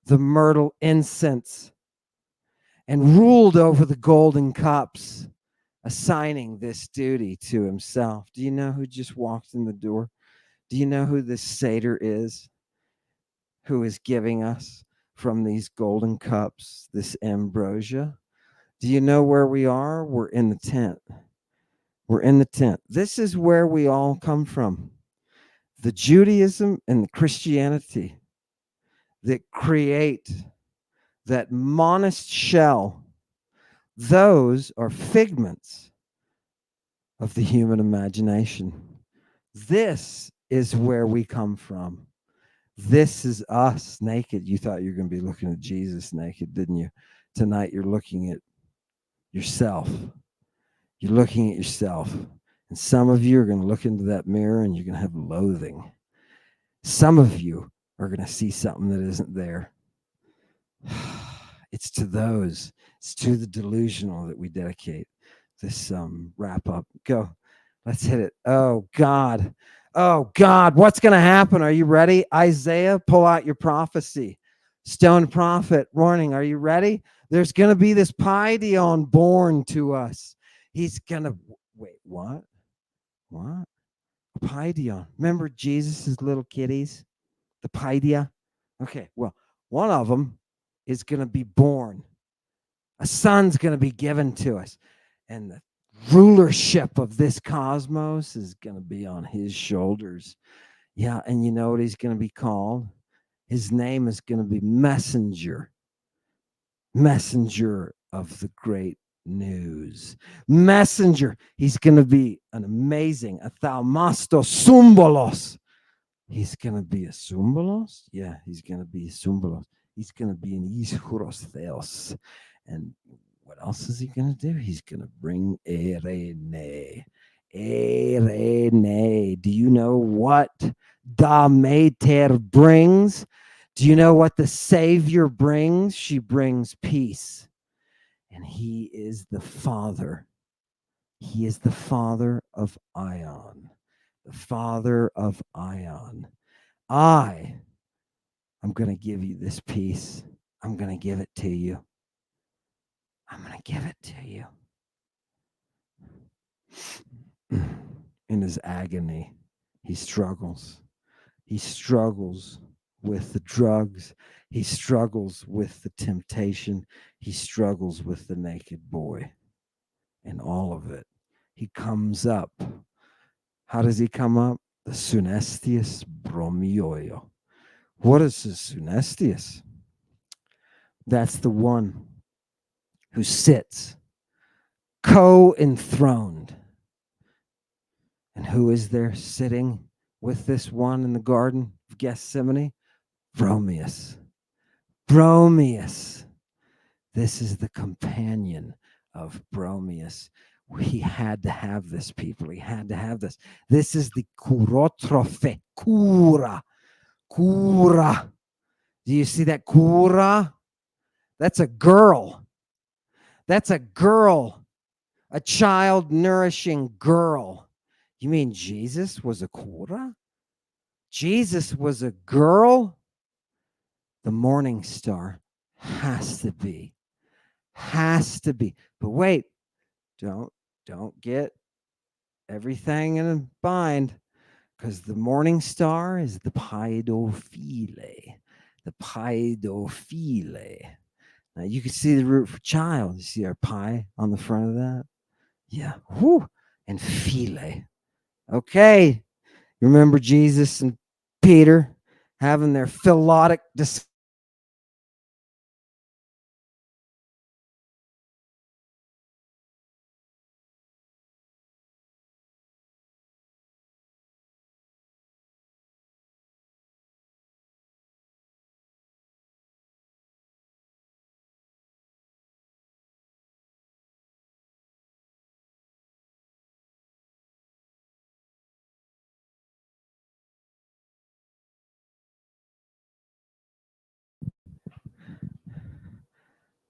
the myrtle incense and ruled over the golden cups, assigning this duty to himself. Do you know who just walked in the door? Do you know who this satyr is? Who is giving us from these golden cups this ambrosia? Do you know where we are? We're in the tent. We're in the tent. This is where we all come from. The Judaism and the Christianity that create that monist shell, those are figments of the human imagination. This is where we come from. This is us naked. You thought you were going to be looking at Jesus naked, didn't you? Tonight you're looking at yourself. You're looking at yourself. And some of you are going to look into that mirror and you're going to have loathing. Some of you are going to see something that isn't there. It's to those, it's to the delusional that we dedicate this wrap up. Go. Let's hit it. Oh, God. Oh, God. What's going to happen? Are you ready? Isaiah, pull out your prophecy. Stone prophet, warning. Are you ready? There's going to be this Paideon born to us. He's going to, wait, what? What? Paideon. Remember Jesus' little kitties? The Paidia? Okay, well, one of them is going to be born. A son's going to be given to us. And the rulership of this cosmos is going to be on his shoulders. Yeah, and you know what he's going to be called? His name is going to be Messenger. Messenger of the great news. Messenger. He's going to be an amazing, a thaumasto symbolos. He's going to be a symbolos? Yeah, he's going to be a symbolos. He's going to be an ischuros theos. And what else is he going to do? He's going to bring Erene. Erene. Do you know what Dameter brings? Do you know what the Savior brings? She brings peace. And he is the Father. He is the Father of Ion. The Father of Ion. I'm going to give you this peace. I'm going to give it to you. I'm going to give it to you. In his agony, he struggles. He struggles with the drugs. He struggles with the temptation. He struggles with the naked boy. And all of it. He comes up. How does he come up? The Sunestius Bromioio. What is the Sunestius? That's the one who sits co-enthroned. And who is there sitting with this one in the Garden of Gethsemane? Bromius. Bromius. This is the companion of Bromius. He had to have this, people. He had to have this. This is the kurotrophe. Kura. Kura. Do you see that kura? That's a girl. That's a girl. A child nourishing girl. You mean Jesus was a kura? Jesus was a girl? The morning star has to be. Has to be. But wait, don't get everything in a bind, because the morning star is the paidophile. The paidophile. Now you can see the root for child. You see our pi on the front of that? Yeah. Whew. And phile. Okay. You remember Jesus and Peter having their philotic discussion.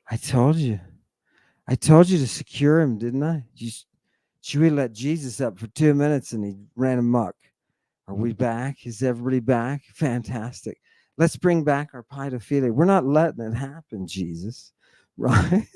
I told you to secure him, didn't I? Should we let Jesus up for 2 minutes and he ran amok? Are we back? Is everybody back? Fantastic. Let's bring back our pedophilia. We're not letting it happen, Jesus, right?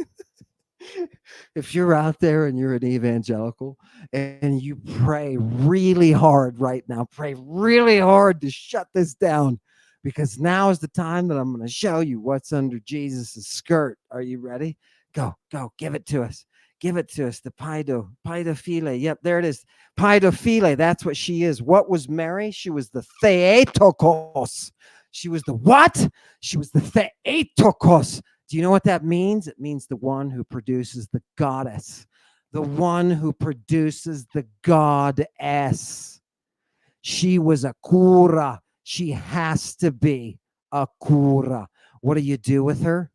If you're out there and you're an evangelical and you pray really hard right now, pray really hard to shut this down, because now is the time that I'm going to show you what's under Jesus's skirt. Are you ready? Go, give it to us. Give it to us. The Paidophile. Yep, there it is. Paidophile. That's what she is. What was Mary? She was the Theotokos. She was the what? She was the Theotokos. Do you know what that means? It means the one who produces the goddess, the one who produces the goddess. She was a kura. She has to be a kura. What do you do with her?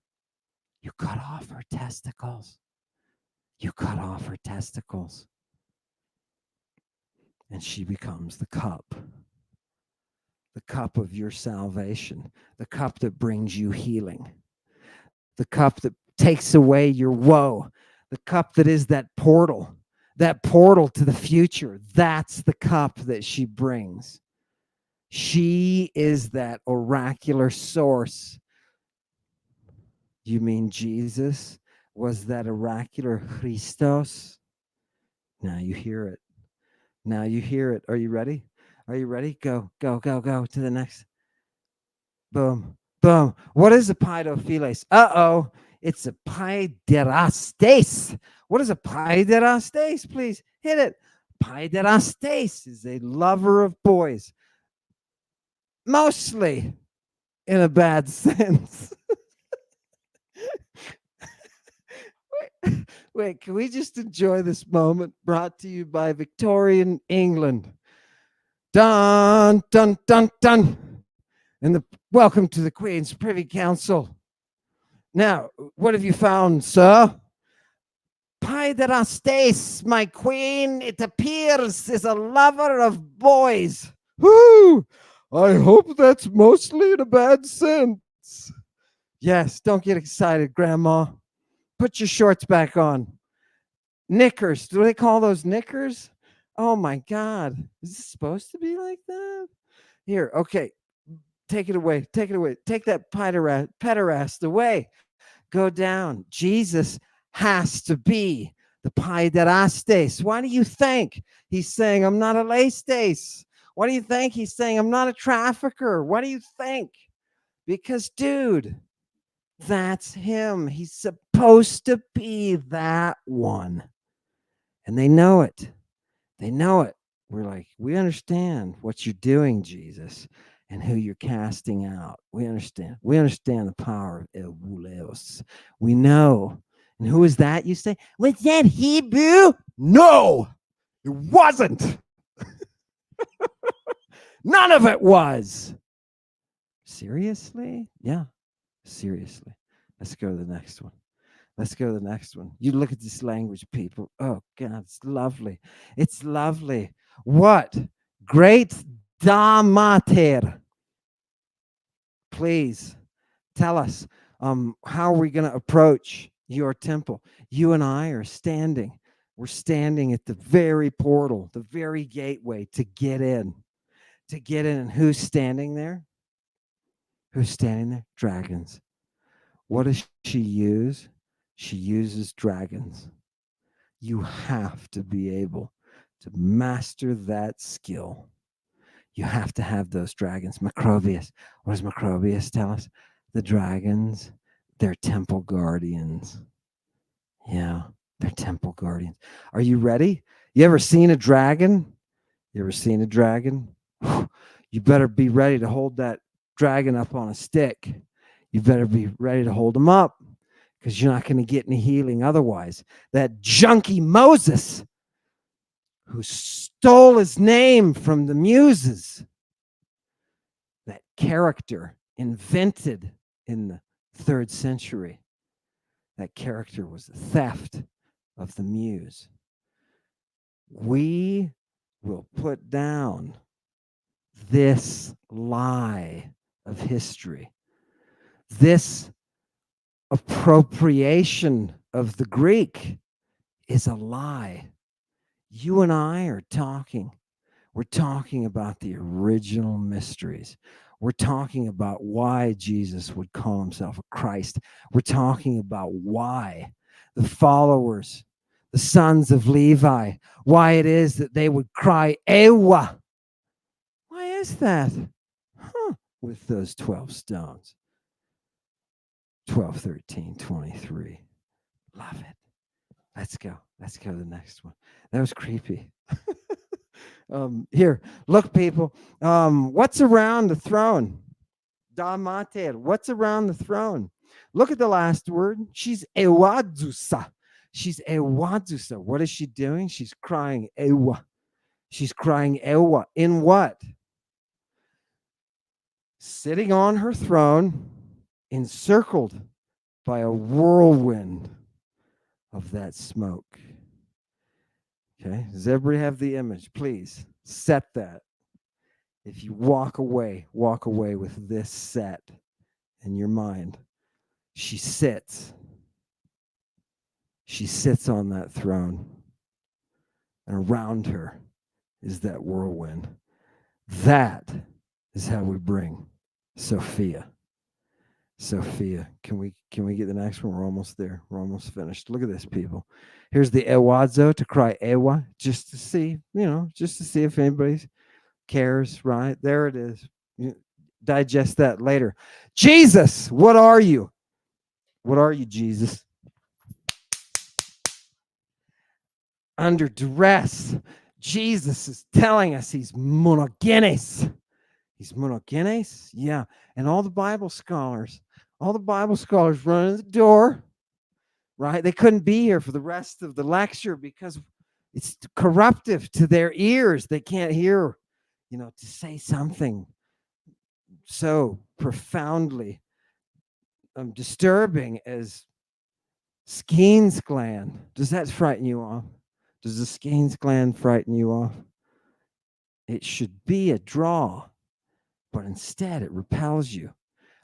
You cut off her testicles. You cut off her testicles. And she becomes the cup of your salvation, the cup that brings you healing, the cup that takes away your woe, the cup that is that portal to the future. That's the cup that she brings. She is that oracular source. You mean Jesus was that oracular Christos? Now you hear it. Now you hear it. Are you ready? Are you ready? Go to the next. Boom, boom. What is a paidophiles? Uh-oh. It's a paiderastes. What is a paiderastes? Please hit it. Paiderastes is a lover of boys. Mostly in a bad sense. Wait, can we just enjoy this moment brought to you by Victorian England? Dun, dun, dun, dun. And welcome to the Queen's Privy Council. Now, what have you found, sir? Paiderastes, my queen, it appears, is a lover of boys. Whoo! I hope that's mostly in a bad sense. Yes, don't get excited, Grandma. Put your shorts back on. Knickers. Do they call those knickers? Oh my God. Is this supposed to be like that? Here, okay. Take it away. Take it away. Take that pederast away. Go down. Jesus has to be the paiderastes. Why do you think he's saying, I'm not a lastes? Why do you think he's saying, I'm not a trafficker? What do you think? Because, dude, that's him. He's supposed to be that one. And they know it. They know it. We're like, we understand what you're doing, Jesus, and who you're casting out. We understand. We understand the power of El Buleos. We know. And who is that, you say? Was that Hebrew? No, it wasn't. None of it was. Seriously? Yeah, seriously. Let's go to the next one. Let's go to the next one. You look at this language, people. Oh, God, it's lovely. It's lovely. What? Great Damater. Please tell us, how are we going to approach your temple? You and I are standing. We're standing at the very portal, the very gateway to get in. To get in. And who's standing there? Who's standing there? Dragons. What does she use? She uses dragons. You have to be able to master that skill. You have to have those dragons. Macrobius. What does Macrobius tell us? The dragons, they're temple guardians. Yeah, they're temple guardians. Are you ready? You ever seen a dragon? You ever seen a dragon? You better be ready to hold that dragon up on a stick. You better be ready to hold him up, because you're not going to get any healing otherwise. That junkie Moses, who stole his name from the muses, that character invented in the 3rd century, that character was the theft of the muse. We will put down this lie of history, this appropriation of the Greek is a lie. You and I are talking. We're talking about the original mysteries. We're talking about why Jesus would call himself a Christ. We're talking about why the followers, the sons of Levi, why it is that they would cry, Ewa. Why is that? With those 12 stones. 12, 13, 23. Love it. Let's go. Let's go to the next one. That was creepy. Here, look, people. What's around the throne? Da mater. What's around the throne? Look at the last word. She's ewadzusa. She's ewadzusa. What is she doing? She's crying ewa. She's crying ewa. In what? Sitting on her throne, encircled by a whirlwind of that smoke. Okay, does everybody have the image? Please set that. If you walk away with this set in your mind. She sits on that throne, and around her is that whirlwind. That is how we bring Sophia. Sophia. Can we get the next one? We're almost there. We're almost finished. Look at this, people. Here's the ewazo, to cry ewa, just to see, just to see if anybody cares, right? There it is. Digest that later. Jesus, what are you? What are you, Jesus? Under duress, Jesus is telling us he's monogenes. He's monogenes? Yeah. And all the Bible scholars running the door, right? They couldn't be here for the rest of the lecture because it's corruptive to their ears. They can't hear, to say something so profoundly disturbing as Skene's gland. Does that frighten you off? Does the Skene's gland frighten you off? It should be a draw, but instead it repels you.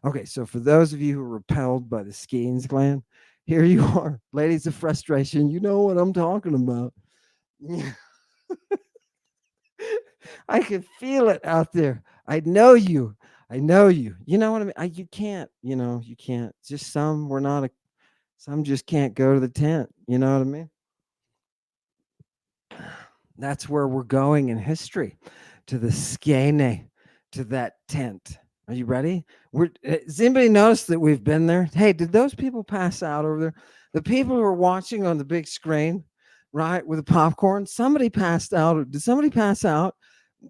Okay, so for those of you who are repelled by the Skene's gland, here you are, ladies of frustration. You know what I'm talking about. I can feel it out there. I know you. You know what I mean? You can't, you can't. Just some just can't go to the tent. You know what I mean? That's where we're going in history, to the skene, to that tent. Are you ready? Does anybody notice that we've been there? Hey, did those people pass out over there? The people who are watching on the big screen, right, with the popcorn, somebody passed out. Did somebody pass out?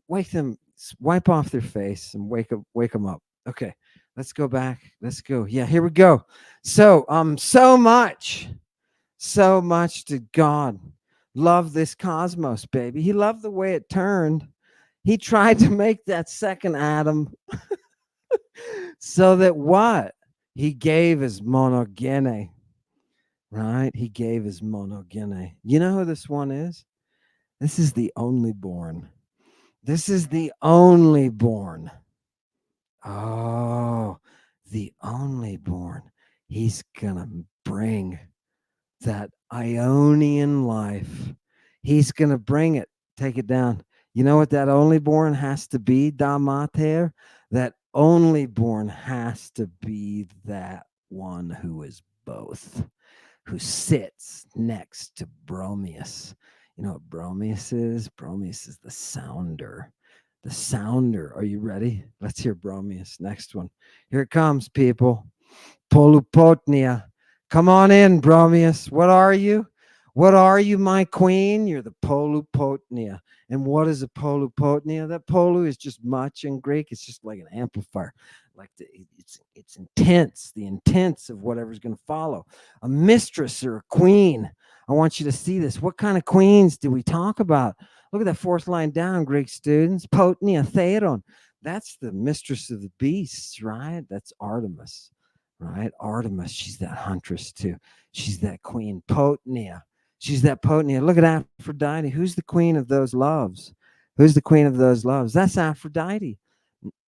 Wake them, wipe off their face and wake them up. Okay, let's go back. Let's go. Yeah, here we go. So, so much did God love this cosmos, baby. He loved the way it turned. He tried to make that second Adam so that what? He gave his monogene, right? He gave his monogene. You know who this one is? This is the only born. This is the only born. Oh, the only born. He's going to bring that Ionian life. He's going to bring it. Take it down. You know what that only born has to be, da mater? That only born has to be that one who is both, who sits next to Bromius. You know what Bromius is? Bromius is the sounder. The sounder. Are you ready? Let's hear Bromius. Next one. Here it comes, people. Polupotnia. Come on in, Bromius. What are you? What are you, my queen? You're the Polupotnia. And what is a Polupotnia? That polu is just much in Greek. It's just like an amplifier. It's intense, the intense of whatever's going to follow. A mistress or a queen. I want you to see this. What kind of queens do we talk about? Look at that fourth line down, Greek students. Potnia theron. That's the mistress of the beasts, right? That's Artemis, right? Artemis, she's that huntress too. She's that queen. Potnia. She's that Potnia. Look at Aphrodite. Who's the queen of those loves? Who's the queen of those loves? That's Aphrodite.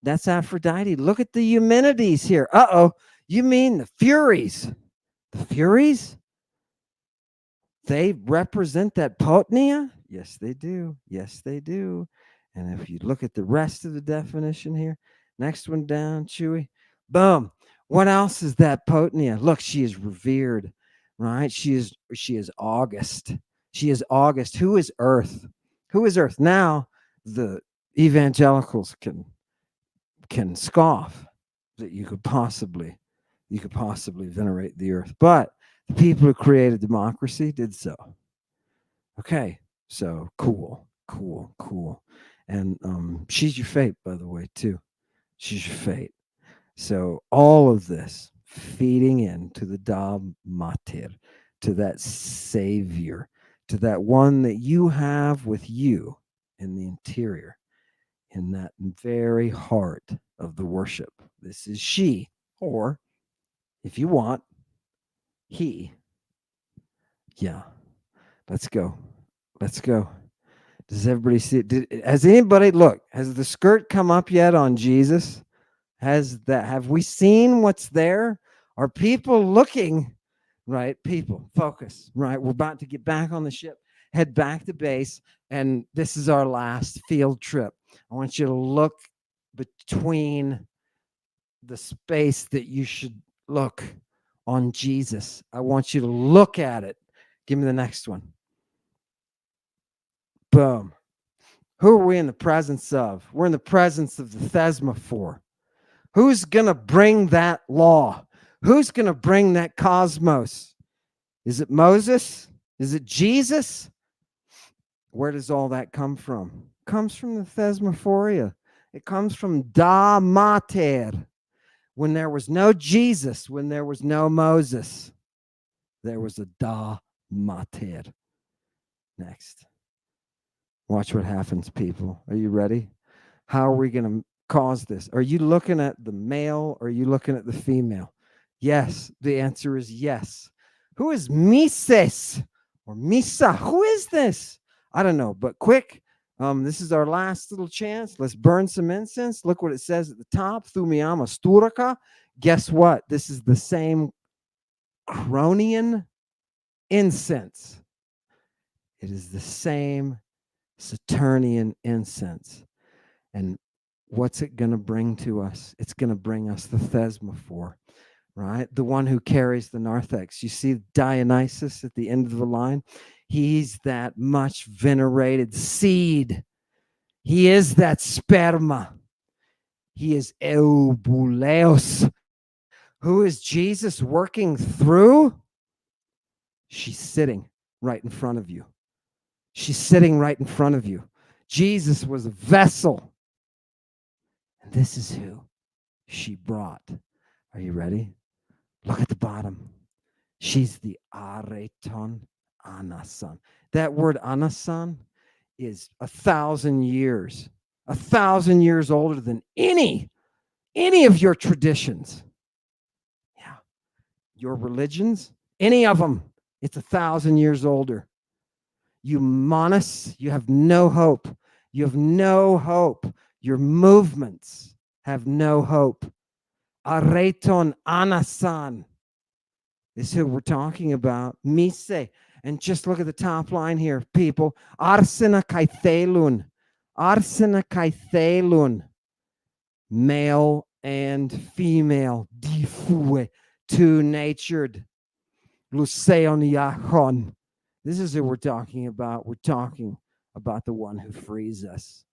That's Aphrodite. Look at the Eumenides here. Uh-oh. You mean the Furies? The Furies? They represent that Potnia? Yes, they do. Yes, they do. And if you look at the rest of the definition here, next one down, Chewy. Boom. What else is that Potnia? Look, she is revered, right? She is August. She is August. Who is Earth? Who is Earth? Now the evangelicals can scoff that you could possibly you could possibly venerate the earth. But the people who created democracy did so. Okay, so cool. And she's your fate, by the way, too. She's your fate. So all of this feeding into the Da Mater, to that savior, to that one that you have with you in the interior, in that very heart of the worship. This is she, or if you want, he. Yeah, let's go. Does everybody see it? Has anybody, look, has the skirt come up yet on Jesus? Have we seen what's there? Are people looking? Right, people, focus. Right, we're about to get back on the ship, head back to base, and this is our last field trip. I want you to look between the space that you should look on Jesus. I want you to look at it. Give me the next one. Boom. Who are we in the presence of? We're in the presence of the Thesmophore. Who's going to bring that law? Who's going to bring that cosmos? Is it Moses? Is it Jesus? Where does all that come from? It comes from the Thesmophoria. It comes from Da Mater. When there was no Jesus, when there was no Moses, there was a Da Mater. Next. Watch what happens, people. Are you ready? How are we going to cause this? Are you looking at the male or are you looking at the female? Yes, the answer is yes. Who is Mises or Misa? Who is this? I don't know, but quick. This is our last little chance. Let's burn some incense. Look what it says at the top. Thumiama Sturaka. Guess what? This is the same Cronian incense. It is the same Saturnian incense. And what's it going to bring to us? It's going to bring us the Thesmophore, right? The one who carries the narthex. You see Dionysus at the end of the line? He's that much venerated seed. He is that sperma. He is Eubuleos. Who is Jesus working through? She's sitting right in front of you. She's sitting right in front of you. Jesus was a vessel. And this is who she brought. Are you ready? Look at the bottom. She's the Areton Anasan. That word Anasan is 1,000 years. 1,000 years older than any of your traditions. Yeah. Your religions, any of them, it's 1,000 years older. You monas, you have no hope. You have no hope. Your movements have no hope. Areton Anasan is who we're talking about. Mise. And just look at the top line here, people. Arsena kaithelun. Arsena kaithelun. Male and female. Difue. Two-natured. Luseoniachon. This is who we're talking about. We're talking about the one who frees us.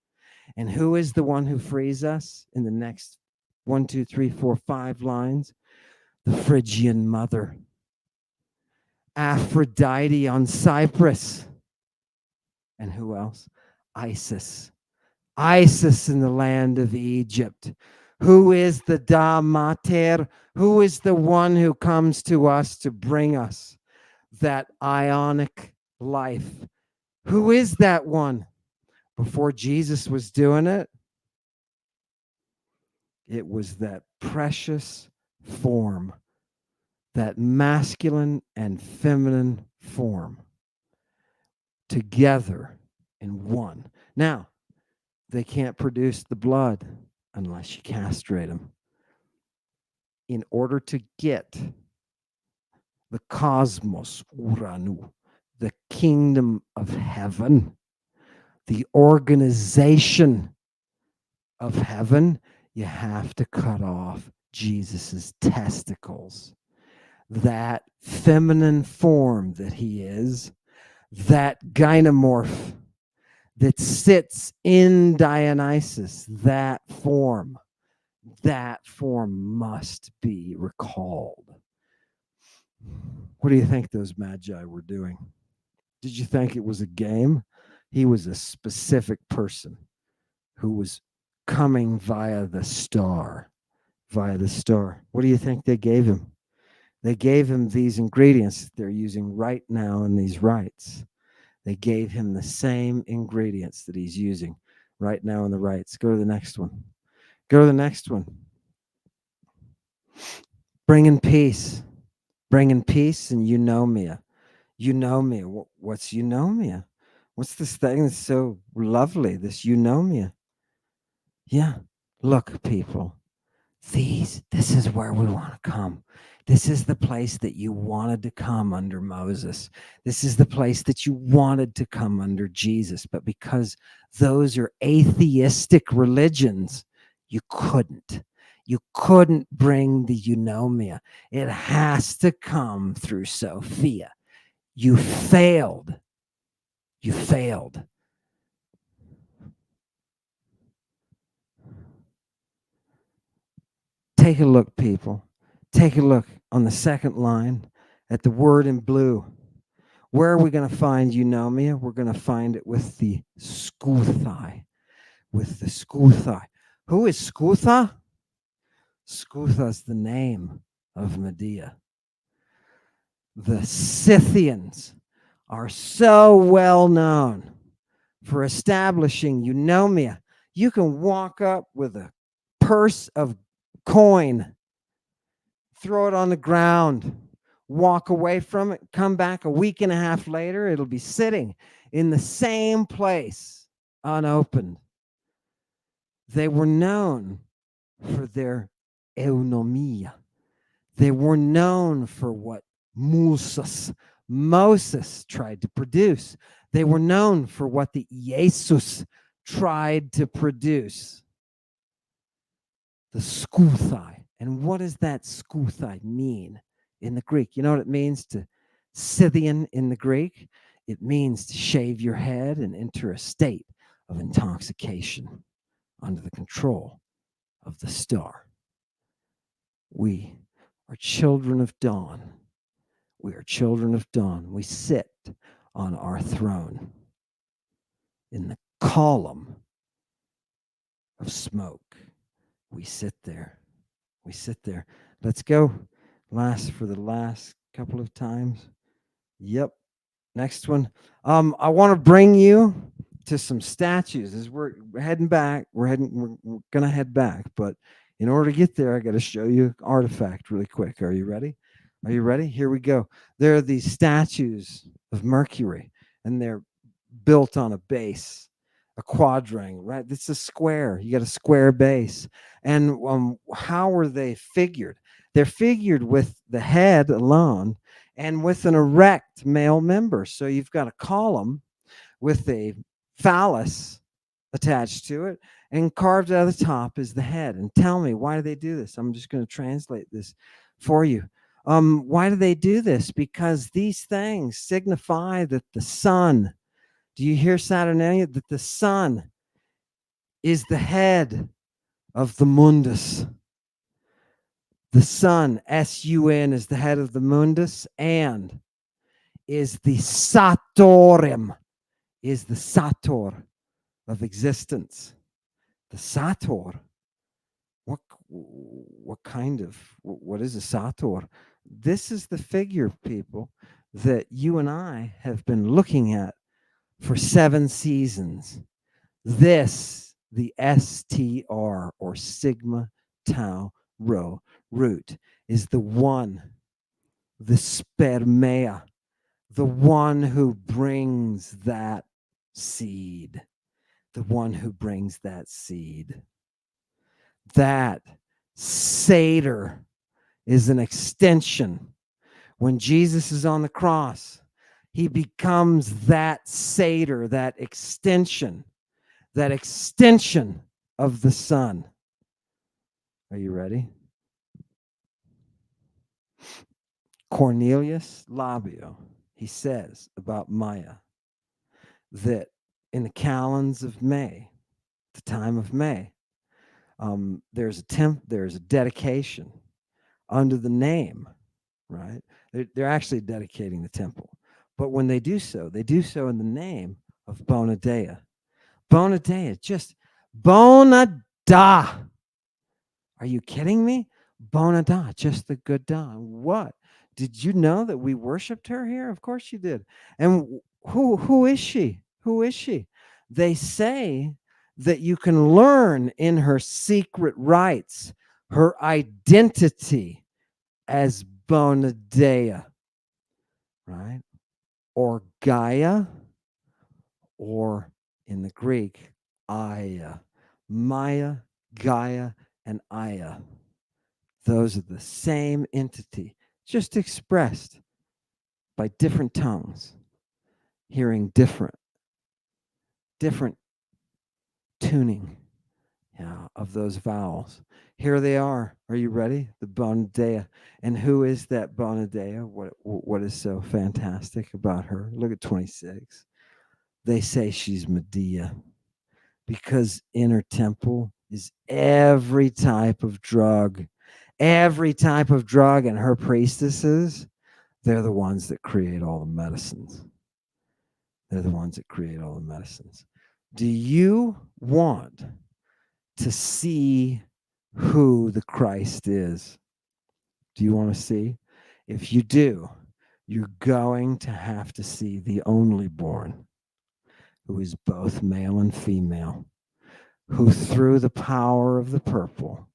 And who is the one who frees us in the next 1, 2, 3, 4, 5 lines? The Phrygian mother. Aphrodite on Cyprus. And who else? Isis. Isis in the land of Egypt. Who is the Da Mater? Who is the one who comes to us to bring us that ionic life? Who is that one? Before Jesus was doing it, it was that precious form, that masculine and feminine form together in one. Now, they can't produce the blood unless you castrate them. In order to get the cosmos, Uranu, the kingdom of heaven, the organization of heaven, you have to cut off Jesus's testicles. That feminine form that he is, that gynomorph that sits in Dionysus, that form, That form must be recalled. What do you think those magi were doing? Did you think it was a game? He was a specific person who was coming via the star. Via the star. What do you think they gave him? They gave him these ingredients that they're using right now in these rites. They gave him the same ingredients that he's using right now in the rites. Go to the next one. Go to the next one. Bringing peace. Bringing peace and eunomia. Eunomia. What's eunomia? What's this thing that's so lovely, this eunomia? Yeah. Look, people. This is where we want to come. This is the place that you wanted to come under Moses. This is the place that you wanted to come under Jesus. But because those are atheistic religions, you couldn't. You couldn't bring the eunomia. It has to come through Sophia. You failed. You failed. Take a look, people. Take a look on the second line at the word in blue. Where are we going to find eunomia? We're going to find it with the skuthai. With the skuthai. Who is skutha? Skutha is the name of Medea. The Scythians are so well known for establishing eunomia. You can walk up with a purse of coin, throw it on the ground, walk away from it, come back a week and a half later, it'll be sitting in the same place, unopened. They were known for their eunomia. They were known for what Moses tried to produce. They were known for what the Jesus tried to produce. The skuthai. And what does that skuthai mean in the Greek? You know what it means to Scythian in the Greek? It means to shave your head and enter a state of intoxication under the control of the star. We are children of dawn. We are children of dawn. We sit on our throne in the column of smoke. We sit there. We sit there. Let's go. For the last couple of times. Yep. Next one. I want to bring you to some statues as we're heading back. We're gonna head back, but in order to get there, I got to show you an artifact really quick. Are you ready? Are you ready? Here we go. There are these statues of Mercury, and they're built on a base, a quadrangle, right? It's a square. You got a square base. And how are they figured? They're figured with the head alone and with an erect male member. So you've got a column with a phallus attached to it, and carved out of the top is the head. And tell me, why do they do this? I'm just going to translate this for you. Why do they do this? Because these things signify that the sun, do you hear Saturnalia? That the sun is the head of the mundus. The sun, S-U-N, is the head of the mundus and is the satorem, is the sator of existence. The sator. What is a sator? This is the figure, people, that you and I have been looking at for 7 seasons. This, the STR or sigma tau rho root, is the one, the spermea, the one who brings that seed, the one who brings that seed. That satyr is an extension. When Jesus is on the cross, he becomes that satyr, that extension of the sun. Are you ready? Cornelius Labio, he says about Maya that in the calends of May, the time of May, There's a dedication under the name, right? They're actually dedicating the temple. But when they do so in the name of Bona Dea. Bona Dea, just Bona Da. Are you kidding me? Bona Da, just the good da. What? Did you know that we worshiped her here? Of course you did. And who is she? Who is she? They say that you can learn in her secret rites her identity as Bona Dea, right? Or Gaia, or in the Greek, Aya. Maya, Gaia, and Aya. Those are the same entity, just expressed by different tongues, hearing different tuning of those vowels. Here they are. Are you ready? The Bona Dea. And who is that Bona Dea? What is so fantastic about her? Look at 26. They say she's Medea because in her temple is every type of drug. Every type of drug, and her priestesses, they're the ones that create all the medicines. They're the ones that create all the medicines. Do you want to see who the Christ is? Do you want to see? If you do, you're going to have to see the only born, who is both male and female, who through the power of the purple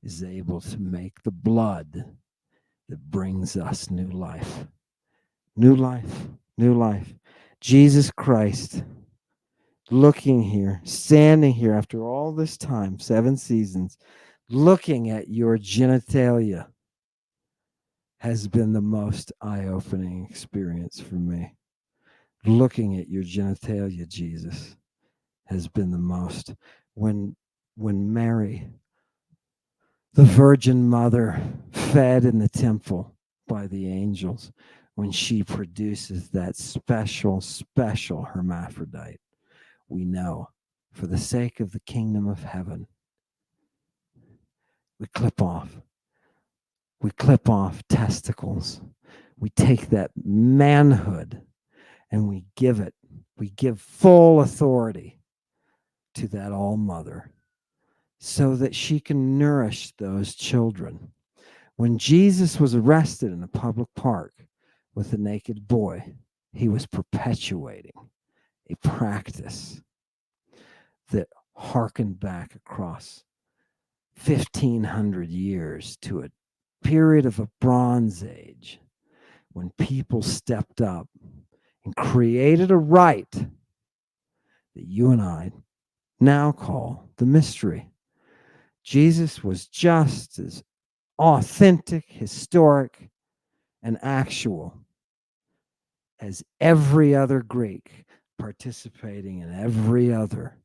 is able to make the blood that brings us new life. New life, new life. Jesus Christ, looking here, standing here after all this time, 7 seasons, looking at your genitalia has been the most eye-opening experience for me. Looking at your genitalia, Jesus, has been the most. When Mary, the Virgin Mother, fed in the temple by the angels, when she produces that special hermaphrodite, we know, for the sake of the kingdom of heaven, we clip off testicles. We take that manhood and we give full authority to that all mother so that she can nourish those children. When Jesus was arrested in a public park with a naked boy, he was perpetuating a practice that harkened back across 1,500 years to a period of a Bronze Age when people stepped up and created a rite that you and I now call the mystery. Jesus was just as authentic, historic, and actual as every other Greek participating in every other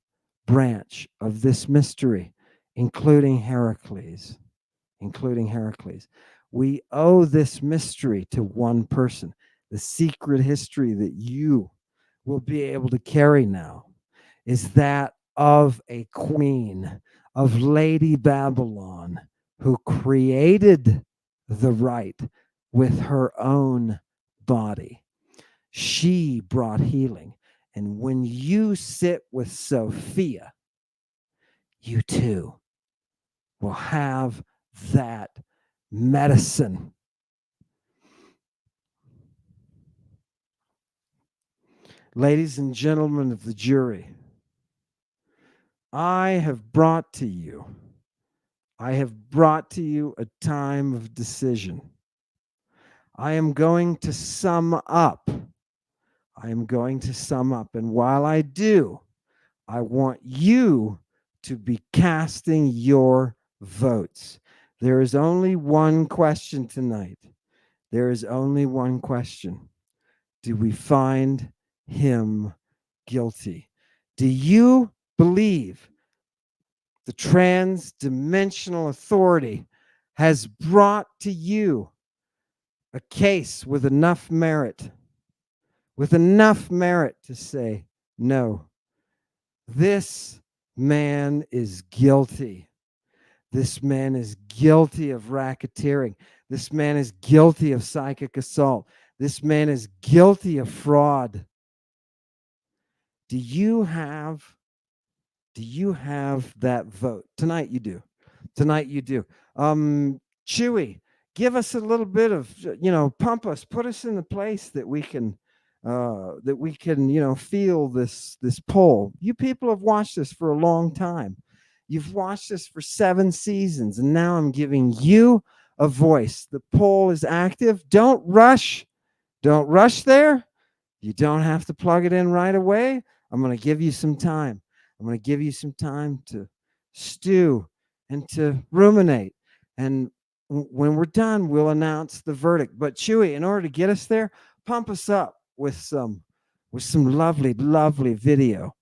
branch of this mystery, including Heracles. We owe this mystery to one person. The secret history that you will be able to carry now is that of a queen, of Lady Babylon, who created the rite with her own body. She brought healing. And when you sit with Sophia, you too will have that medicine. Ladies and gentlemen of the jury, I have brought to you a time of decision. I am going to sum up. And while I do, I want you to be casting your votes. There is only one question tonight. There is only one question. Do we find him guilty? Do you believe the trans-dimensional authority has brought to you a case with enough merit to say, no, this man is guilty. This man is guilty of racketeering. This man is guilty of psychic assault. This man is guilty of fraud. Do you have that vote? Tonight you do. Tonight you do. Chewy, give us a little bit of, pump us, put us in the place that we can feel this pull. You people have watched this for a long time. You've watched this for 7 seasons, and now I'm giving you a voice. The poll is active. Don't rush. Don't rush there. You don't have to plug it in right away. I'm going to give you some time. I'm going to give you some time to stew and to ruminate. And when we're done, we'll announce the verdict. But Chewy, in order to get us there, pump us up with some lovely, lovely video.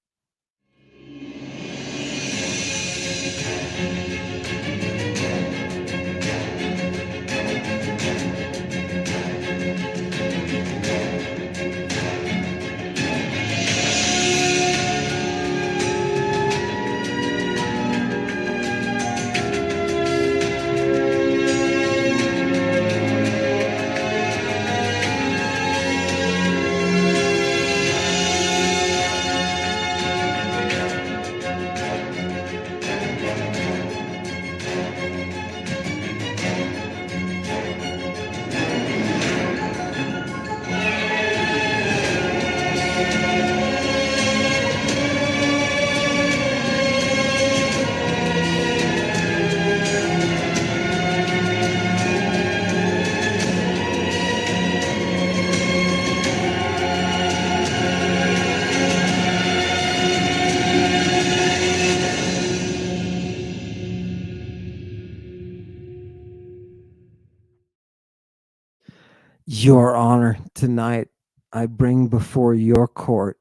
Your Honor, tonight I bring before your court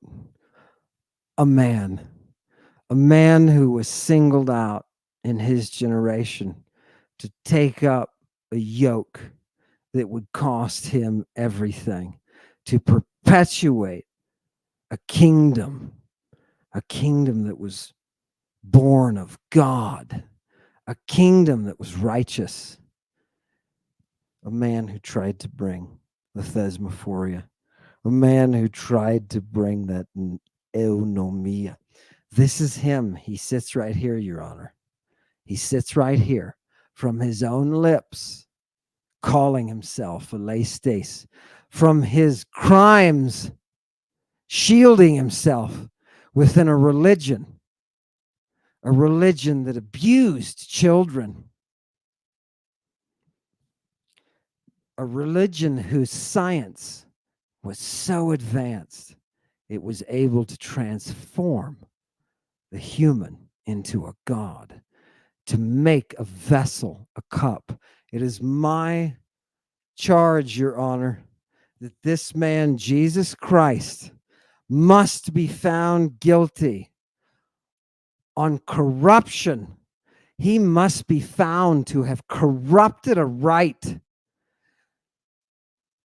a man who was singled out in his generation to take up a yoke that would cost him everything, to perpetuate a kingdom that was born of God, a kingdom that was righteous. A man who tried to bring the thesmophoria, a man who tried to bring that eunomia. This is him. He sits right here, Your Honor. He sits right here, from his own lips, calling himself a lestes, from his crimes, shielding himself within a religion that abused children, a religion whose science was so advanced it was able to transform the human into a god, to make a vessel, a cup. It is my charge, Your Honor, that this man, Jesus Christ, must be found guilty on corruption. He must be found to have corrupted a right,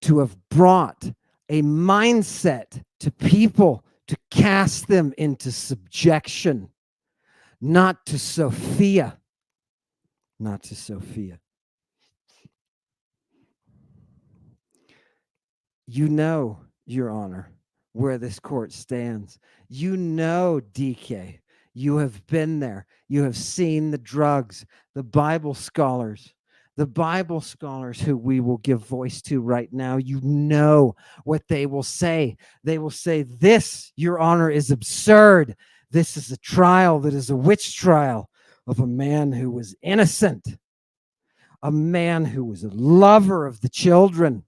to have brought a mindset to people to cast them into subjection, not to Sophia, not to Sophia. You know, Your Honor, where this court stands. You know, DK, you have been there. You have seen the drugs, the Bible scholars who we will give voice to right now. You know what they will say. They will say, this, Your Honor, is absurd. This is a trial that is a witch trial of a man who was innocent, a man who was a lover of the children,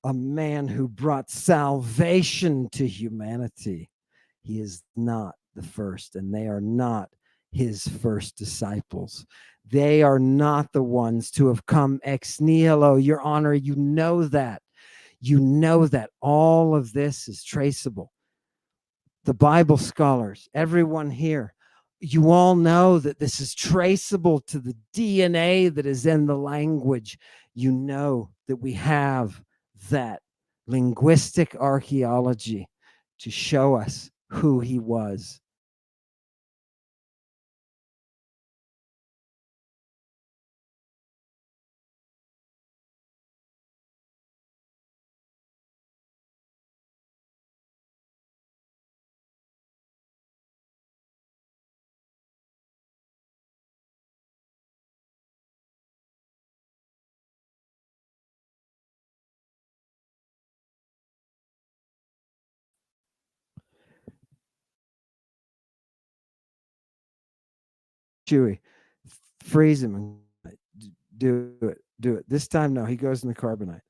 a man who brought salvation to humanity. He is not the first, and they are not his first disciples. They are not the ones to have come ex nihilo. Your Honor, you know that. You know that all of this is traceable. The Bible scholars, everyone here, you all know that this is traceable to the DNA that is in the language. You know that we have that linguistic archaeology to show us who he was. Chewie, freeze him and do it. Do it. This time, no, he goes in the carbonite.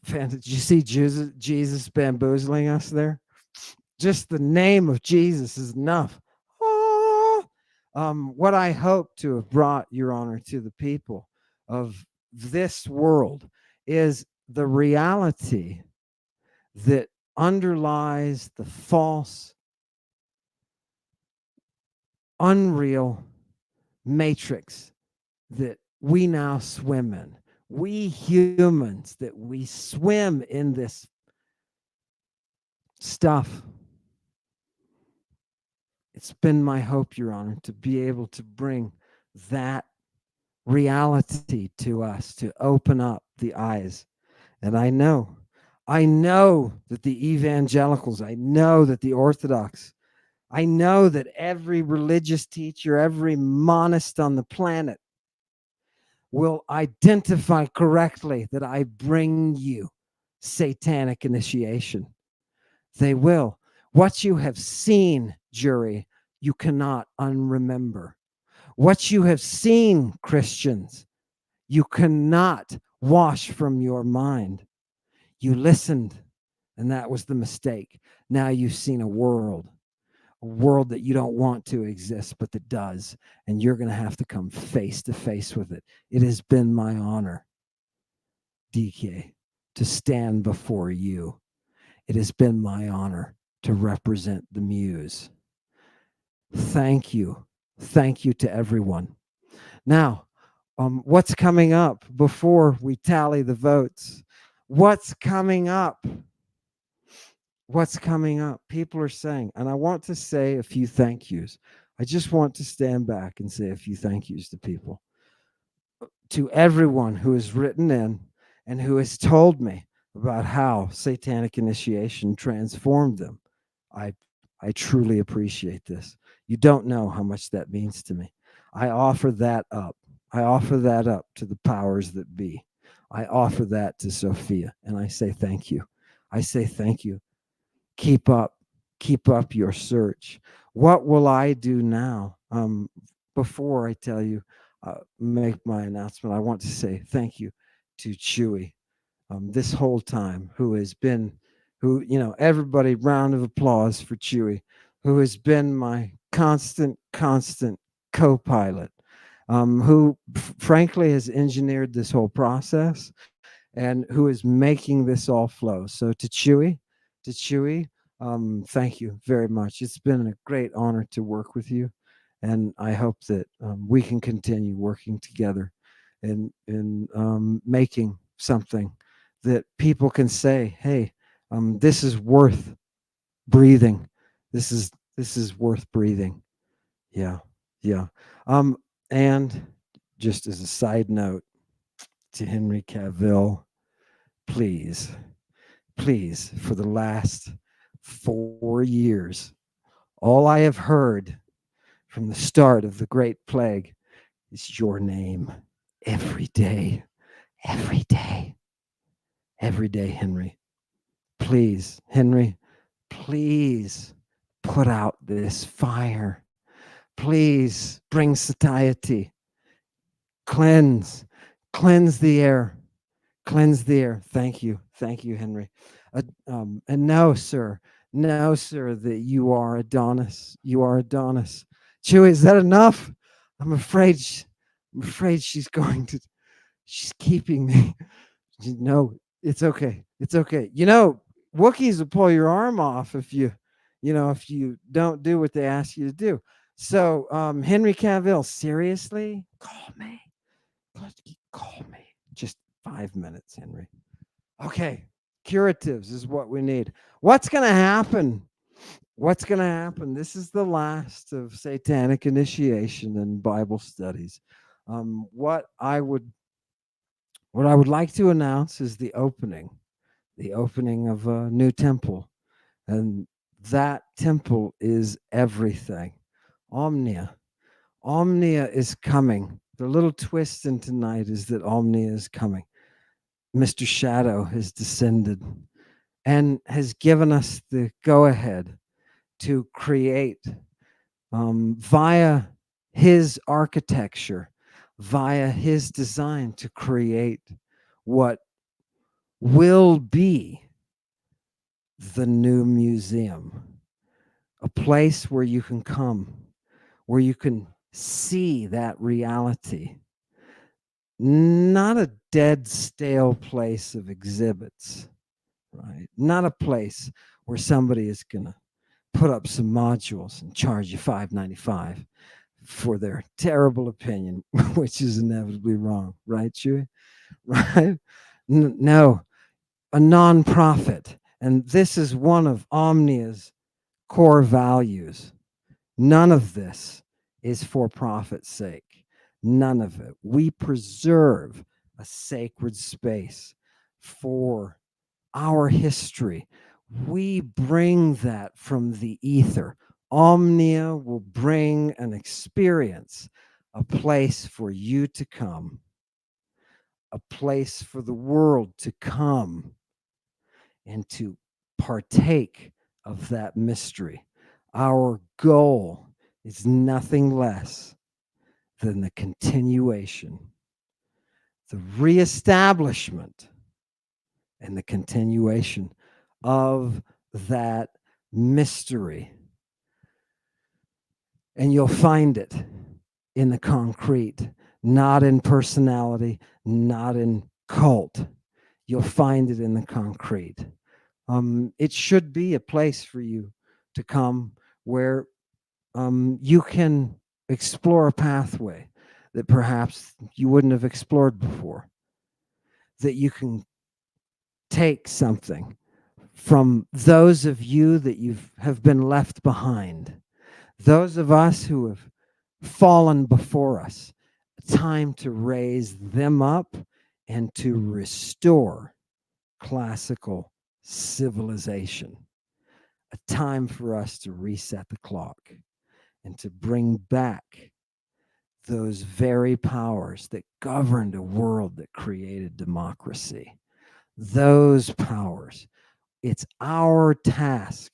Did you see Jesus bamboozling us there? Just the name of Jesus is enough. Ah! What I hope to have brought, Your Honor, to the people of this world is the reality that underlies the false, unreal matrix that we now swim in. We humans, that we swim in this stuff. It's been my hope, Your Honor, to be able to bring that reality to us, to open up the eyes. And I know that the evangelicals, I know that the Orthodox, I know that every religious teacher, every monist on the planet will identify correctly that I bring you satanic initiation. They will. What you have seen, jury, you cannot unremember. What you have seen, Christians, you cannot wash from your mind. You listened, and that was the mistake. Now you've seen a world that you don't want to exist, but that does, and you're going to have to come face to face with it. It has been my honor, DK, to stand before you. It has been my honor to represent the Muse. Thank you. Thank you to everyone. Now, what's coming up before we tally the votes? What's coming up? What's coming up? People are saying, and I want to say a few thank yous. I just want to stand back and say a few thank yous to people. To everyone who has written in and who has told me about how satanic initiation transformed them. I truly appreciate this. You don't know how much that means to me. I offer that up. I offer that up to the powers that be. I offer that to Sophia, and I say thank you. I say thank you. Keep up your search. What will I do now? Before I tell you, make my announcement, I want to say thank you to Chewie. This whole time, everybody, round of applause for Chewie, who has been my constant co-pilot, who frankly has engineered this whole process and who is making this all flow. So to Chewie, thank you very much. It's been a great honor to work with you, and I hope that we can continue working together in making something that people can say, hey, this is worth breathing. This is worth breathing. Yeah. And just as a side note to Henry Cavill, please, for the last 4 years, all I have heard from the start of the Great Plague is your name every day, Henry. Please, Henry, please put out this fire. Please bring satiety. Cleanse the air. Thank you, Henry. And no, sir, that you are Adonis. Chewie, is that enough? I'm afraid she's keeping me. No, it's okay. Wookiees will pull your arm off if you don't do what they ask you to do. So, Henry Cavill, seriously, call me. Just 5 minutes, Henry. Okay, curatives is what we need. What's going to happen? This is the last of satanic initiation and Bible studies. What I would like to announce is the opening of a new temple, and that temple is everything. Omnia is coming. The little twist in tonight is that Omnia is coming. Mr. Shadow has descended and has given us the go-ahead to create via his architecture, via his design to create what will be the new museum, a place where you can come, where you can see that reality, not a dead, stale place of exhibits, right? Not a place where somebody is going to put up some modules and charge you $5.95 for their terrible opinion, which is inevitably wrong, right, Chewy? Right? No, a nonprofit. And this is one of Omnia's core values. None of this is for profit's sake. None of it. We preserve a sacred space for our history. We bring that from the ether. Omnia will bring an experience, a place for you to come, a place for the world to come and to partake of that mystery. Our goal is nothing less than the continuation, the reestablishment, and the continuation of that mystery. And you'll find it in the concrete, not in personality, not in cult. You'll find it in the concrete. It should be a place for you to come where you can explore a pathway that perhaps you wouldn't have explored before, that you can take something from those of you that have been left behind, those of us who have fallen before us, time to raise them up and to restore classical civilization, a time for us to reset the clock and to bring back those very powers that governed a world that created democracy. Those powers. It's our task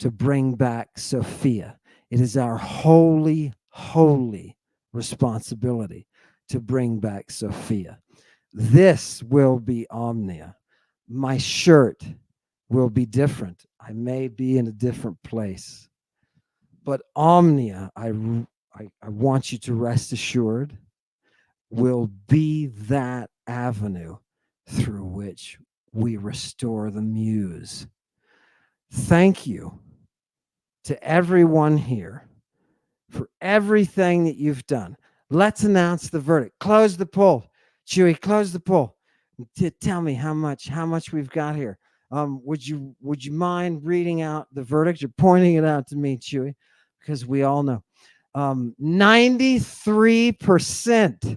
to bring back Sophia. It is our holy, holy responsibility to bring back Sophia. This will be Omnia. My shirt will be different. I may be in a different place. But Omnia, I want you to rest assured, will be that avenue through which we restore the muse. Thank you to everyone here for everything that you've done. Let's announce the verdict. Close the poll. Chewy, close the poll. Tell me how much we've got here. Would you mind reading out the verdict? You're pointing it out to me, Chewy, because we all know. 93%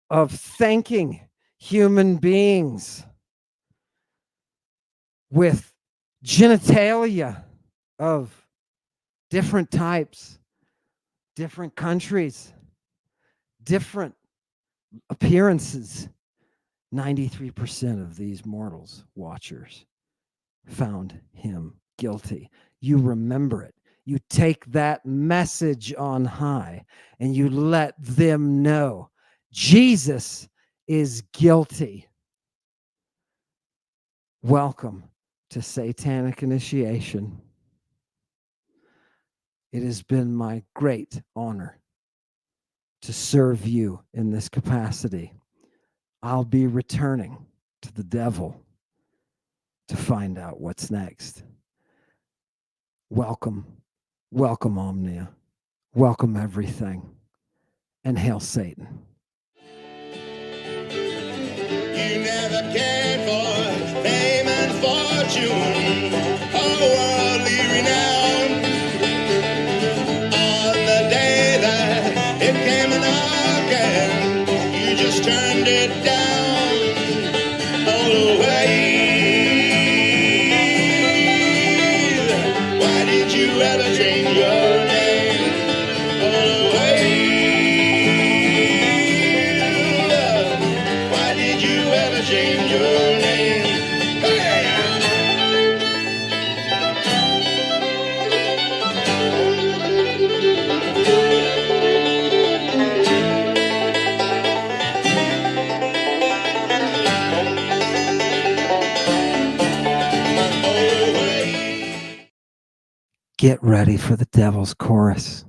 of thanking human beings with genitalia of different types, different countries, different appearances. 93% of these mortals, watchers, found him guilty. You remember it. You take that message on high and you let them know Jesus is guilty. Welcome to Satanic Initiation. It has been my great honor to serve you in this capacity. I'll be returning to the devil to find out what's next. Welcome, welcome Omnia, welcome everything, and hail Satan.
You never cared for fame and fortune or worldly renown. On the day that it came knocking, you just turned it down all the way. Why did you ever change your name all the way? Why did you ever change your name? Hey!
Get ready for the devil's chorus.